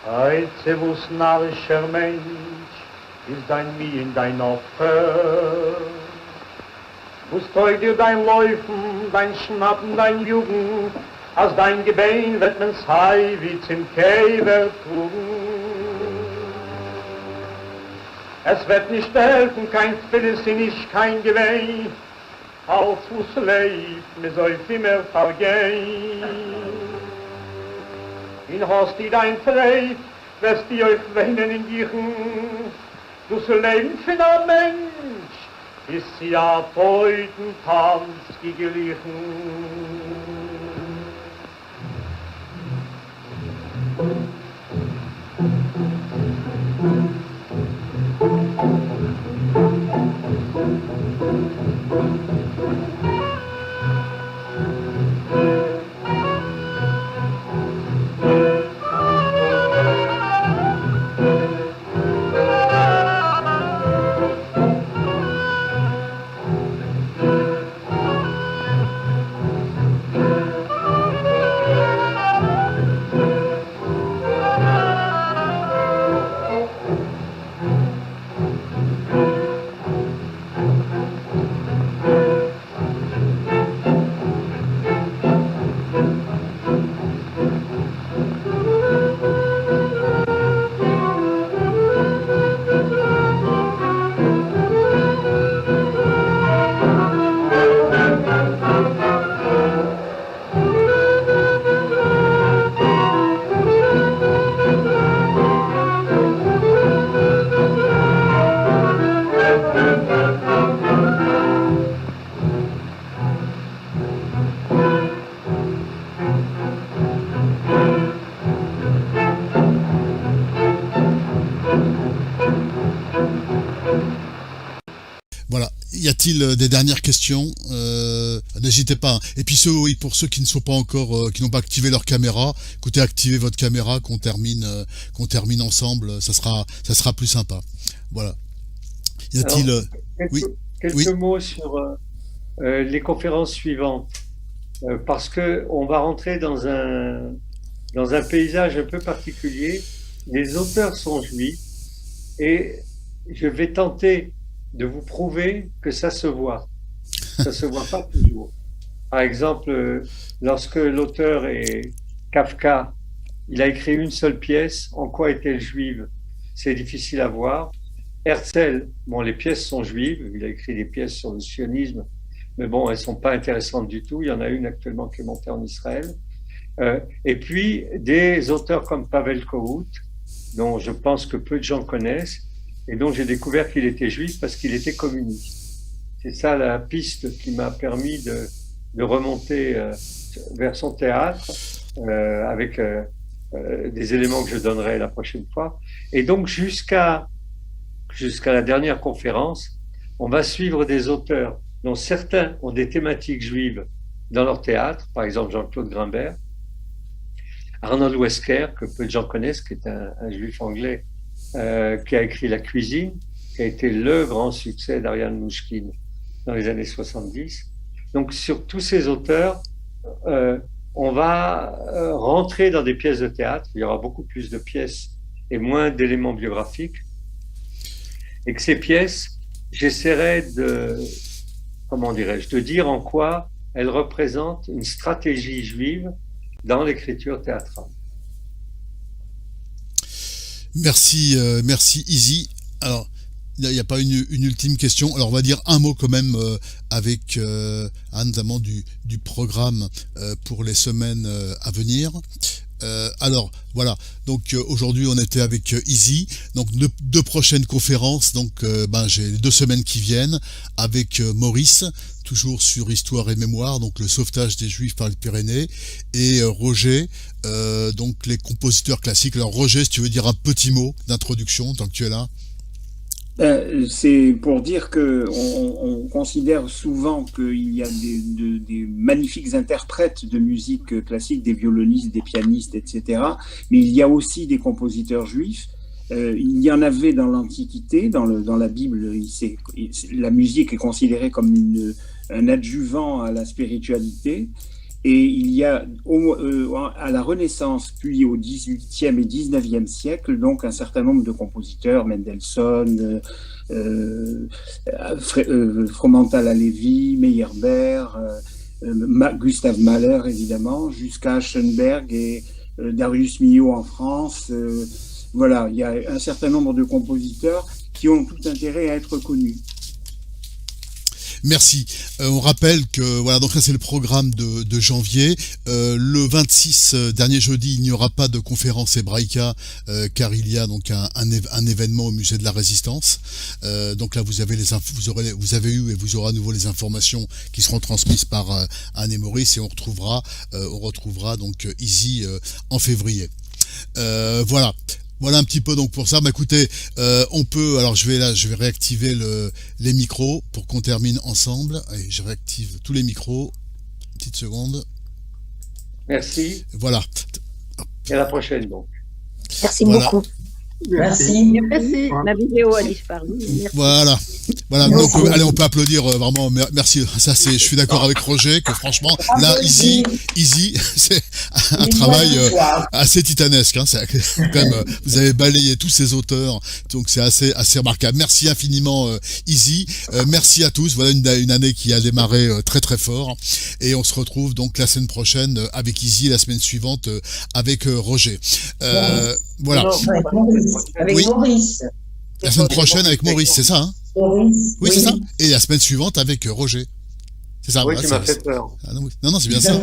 Ay zevus narischer Mensch ist dein Mi in dein Opfer Wo steigt dir dein Läufen, dein Schnappen, dein Jugend Als dein Gebein wird men's hei wie zum Käfer trugen Es wird nicht helfen, kein Philippinisch, kein Geweih Als us lebt, mir soll immer vergehen. In hast die dein Freit, wirst die euch weinen in Gichen. Du soll leben für ein Mensch, ist sie ja teuten Tanz geglichen. y a-t-il des dernières questions? N'hésitez pas. Et puis pour ceux qui ne sont pas encore, qui n'ont pas activé leur caméra, écoutez, activez votre caméra, qu'on termine ensemble. Ça sera plus sympa. Voilà. Y a-t-il quelques mots sur les conférences suivantes, parce que on va rentrer dans un paysage un peu particulier. Les auteurs sont juifs et je vais tenter de vous prouver que ça se voit. Ça se voit pas toujours. Par exemple, lorsque l'auteur est Kafka, il a écrit une seule pièce. En quoi est-elle juive? C'est difficile à voir. Herzl, bon, les pièces sont juives. Il a écrit des pièces sur le sionisme, mais bon, elles sont pas intéressantes du tout. Il y en a une actuellement qui est montée en Israël. Et puis, des auteurs comme Pavel Kohout, dont je pense que peu de gens connaissent, et dont j'ai découvert qu'il était juif parce qu'il était communiste. C'est ça la piste qui m'a permis de remonter vers son théâtre avec des éléments que je donnerai la prochaine fois. Et donc, jusqu'à la dernière conférence, on va suivre des auteurs dont certains ont des thématiques juives dans leur théâtre, par exemple Jean-Claude Grimbert, Arnold Wesker, que peu de gens connaissent, qui est un juif anglais, qui a écrit La cuisine, qui a été le grand succès d'Ariane Mouchkine dans les années 70. Donc, sur tous ces auteurs, on va rentrer dans des pièces de théâtre. Il y aura beaucoup plus de pièces et moins d'éléments biographiques. Et que ces pièces, j'essaierai de dire en quoi elles représentent une stratégie juive dans l'écriture théâtrale. Merci Izzy. Alors, il n'y a pas une ultime question. Alors, on va dire un mot quand même avec notamment du programme pour les semaines à venir. Alors, voilà. Donc, aujourd'hui, on était avec Izzy. Donc, deux prochaines conférences. Donc, j'ai les 2 semaines qui viennent avec Maurice, toujours sur Histoire et Mémoire, donc le sauvetage des Juifs par les Pyrénées, et Roger, donc les compositeurs classiques. Alors, Roger, si tu veux dire un petit mot d'introduction, tant que tu es là. C'est pour dire que on considère souvent qu'il y a des magnifiques interprètes de musique classique, des violonistes, des pianistes, etc. Mais il y a aussi des compositeurs juifs. Il y en avait dans l'Antiquité, dans la Bible. La musique est considérée comme un adjuvant à la spiritualité. Et il y a à la Renaissance, puis au XVIIIe et XIXe siècle, donc un certain nombre de compositeurs, Mendelssohn, Fromental Alevi, Meyerbeer, Gustav Mahler évidemment, jusqu'à Schoenberg et Darius Milhaud en France. Voilà, il y a un certain nombre de compositeurs qui ont tout intérêt à être connus. Merci. On rappelle que voilà, donc ça c'est le programme de janvier. Le 26 dernier jeudi, il n'y aura pas de conférence hébraïca car il y a donc un événement au musée de la Résistance. Donc là vous avez vous avez eu et vous aurez à nouveau les informations qui seront transmises par Anne et Maurice, et on retrouvera donc Izzy en février. Voilà. Voilà un petit peu donc pour ça. Écoutez, on peut. Alors je vais réactiver les micros pour qu'on termine ensemble. Allez, je réactive tous les micros. Petite seconde. Merci. Voilà. Et à la prochaine donc. Merci beaucoup. Merci. Merci. La vidéo a disparu. Merci. Voilà. Donc allez, on peut applaudir vraiment. Merci. Ça je suis d'accord avec Roger que franchement là Izzy, c'est un travail assez titanesque. Hein. C'est quand même, vous avez balayé tous ces auteurs, donc c'est assez remarquable. Merci infiniment Izzy. Merci à tous. Voilà une année qui a démarré très très fort, et on se retrouve donc la semaine prochaine avec Izzy, la semaine suivante avec Roger. Voilà. Avec Maurice. La semaine prochaine avec Maurice, c'est ça, hein? Maurice. Oui, c'est ça. Et la semaine suivante avec Roger. C'est ça. Oui, voilà, tu m'as fait peur. Ah, non, c'est bien ça.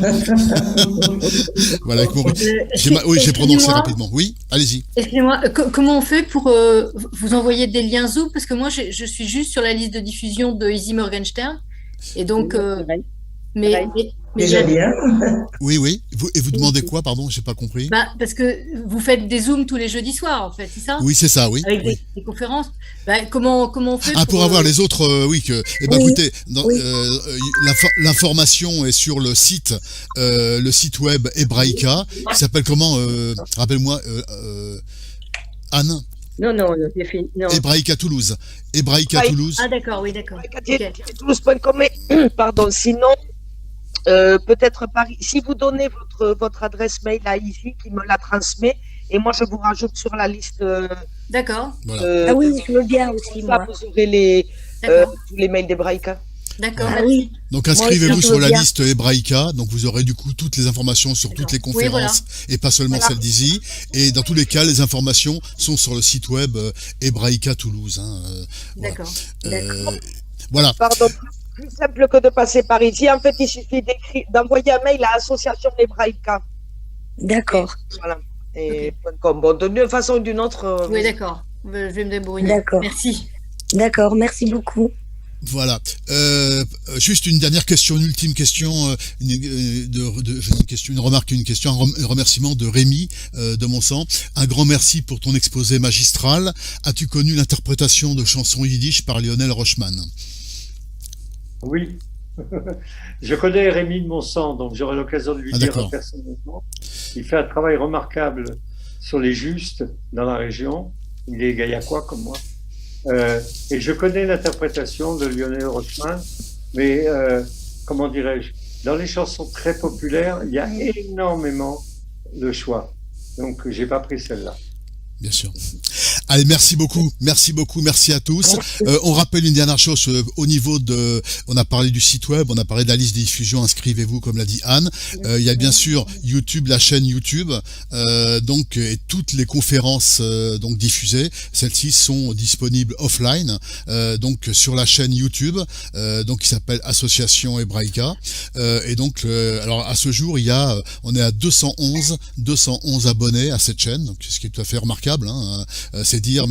Voilà, avec Maurice. J'ai prononcé rapidement. Oui, allez-y. Excusez-moi, comment on fait pour vous envoyer des liens Zoom? Parce que moi, je suis juste sur la liste de diffusion de Izzy Morgenstern. Et donc, Mais, Déjà bien. Oui, oui. Et vous demandez quoi, pardon, j'ai pas compris. parce que vous faites des Zooms tous les jeudis soirs, en fait, c'est ça? Oui, c'est ça, oui. Avec Oui. des conférences. Comment on fait Pour avoir les autres, oui, que, eh ben, Oui, écoutez, oui. l'information est sur le site web Hebraïka, qui s'appelle comment, rappelle-moi, Anne? Non, j'ai fini. Non. Hebraïka Toulouse. Hebraïka Oui. Toulouse. Ah, d'accord, oui, d'accord. Ok. Toulouse.com, mais pardon, sinon, peut-être si vous donnez votre adresse mail à Izzy, qui me la transmet, et moi je vous rajoute sur la liste. D'accord, Voilà. Ah oui, je veux bien aussi, Ça, moi. vous aurez d'accord, tous les mails d'Hebraïka. d'accord. Ah oui. Donc Moi inscrivez-vous aussi, je sur veux la bien. liste Hebraïka, donc vous aurez du coup toutes les informations sur toutes les Oui, conférences et pas seulement celles d'Izzy. Et dans tous les cas, les informations sont sur le site web Hebraïka Toulouse. Voilà. D'accord. Voilà. Pardon, plus simple que de passer par ici. En fait, il suffit d'envoyer un mail à Association Hebraïka. D'accord. Voilà. Et .com. Bon, d'une façon ou d'une autre. Oui, d'accord. Je vais me débrouiller. D'accord. Merci. D'accord, merci beaucoup. Voilà. Juste une dernière question, une ultime question, une remarque, un remerciement de Rémi de Montsant. Un grand merci pour ton exposé magistral. As-tu connu l'interprétation de chansons yiddish par Lionel Rochman? Oui. Je connais Rémi de Montsant, donc j'aurai l'occasion de lui dire d'accord. personnellement. Il fait un travail remarquable sur les justes dans la région. Il est gaillacois comme moi. Et je connais l'interprétation de Lionel Rochman, mais comment dirais-je, dans les chansons très populaires, il y a énormément de choix. Donc, j'ai pas pris celle-là. Bien sûr. Allez, merci beaucoup, merci à tous. On rappelle une dernière chose au niveau de, on a parlé du site web, on a parlé de la liste des diffusions, inscrivez-vous comme l'a dit Anne. Il y a bien sûr YouTube, la chaîne YouTube, donc et toutes les conférences donc diffusées, celles-ci sont disponibles offline, donc sur la chaîne YouTube, donc qui s'appelle Association Hebraïka. Et donc alors à ce jour, on est à 211 abonnés à cette chaîne, donc ce qui est tout à fait remarquable. C'est dire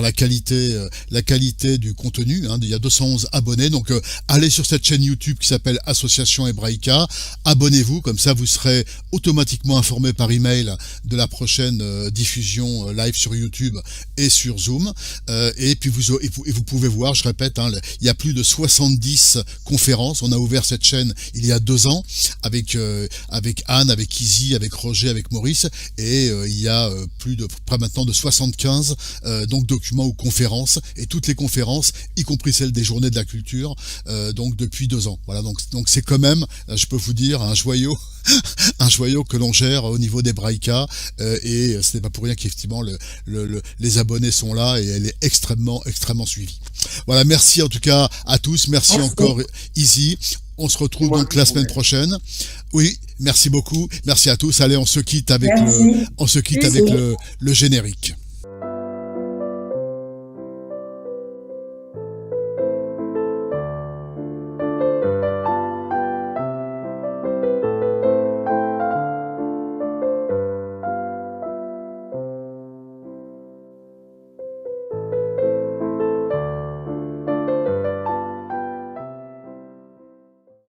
la qualité du contenu. Il y a 211 abonnés, donc allez sur cette chaîne YouTube qui s'appelle Association Hebraïka, abonnez-vous, comme ça vous serez automatiquement informé par email de la prochaine diffusion live sur YouTube et sur Zoom. Et puis vous pouvez voir, je répète, il y a plus de 70 conférences. On a ouvert cette chaîne il y a 2 ans avec Anne, avec Izzy, avec Roger, avec Maurice, et il y a près maintenant de 75 donc documents ou conférences, et toutes les conférences, y compris celles des journées de la culture, donc depuis 2 ans. Voilà, donc c'est quand même, je peux vous dire, un joyau que l'on gère au niveau d'Hebraïka, et ce n'est pas pour rien qu'effectivement les abonnés sont là, et elle est extrêmement suivie. Voilà, merci en tout cas à tous, merci encore Izzy. On se retrouve donc la semaine prochaine. Oui, merci beaucoup. Merci à tous. Allez, on se quitte avec le générique.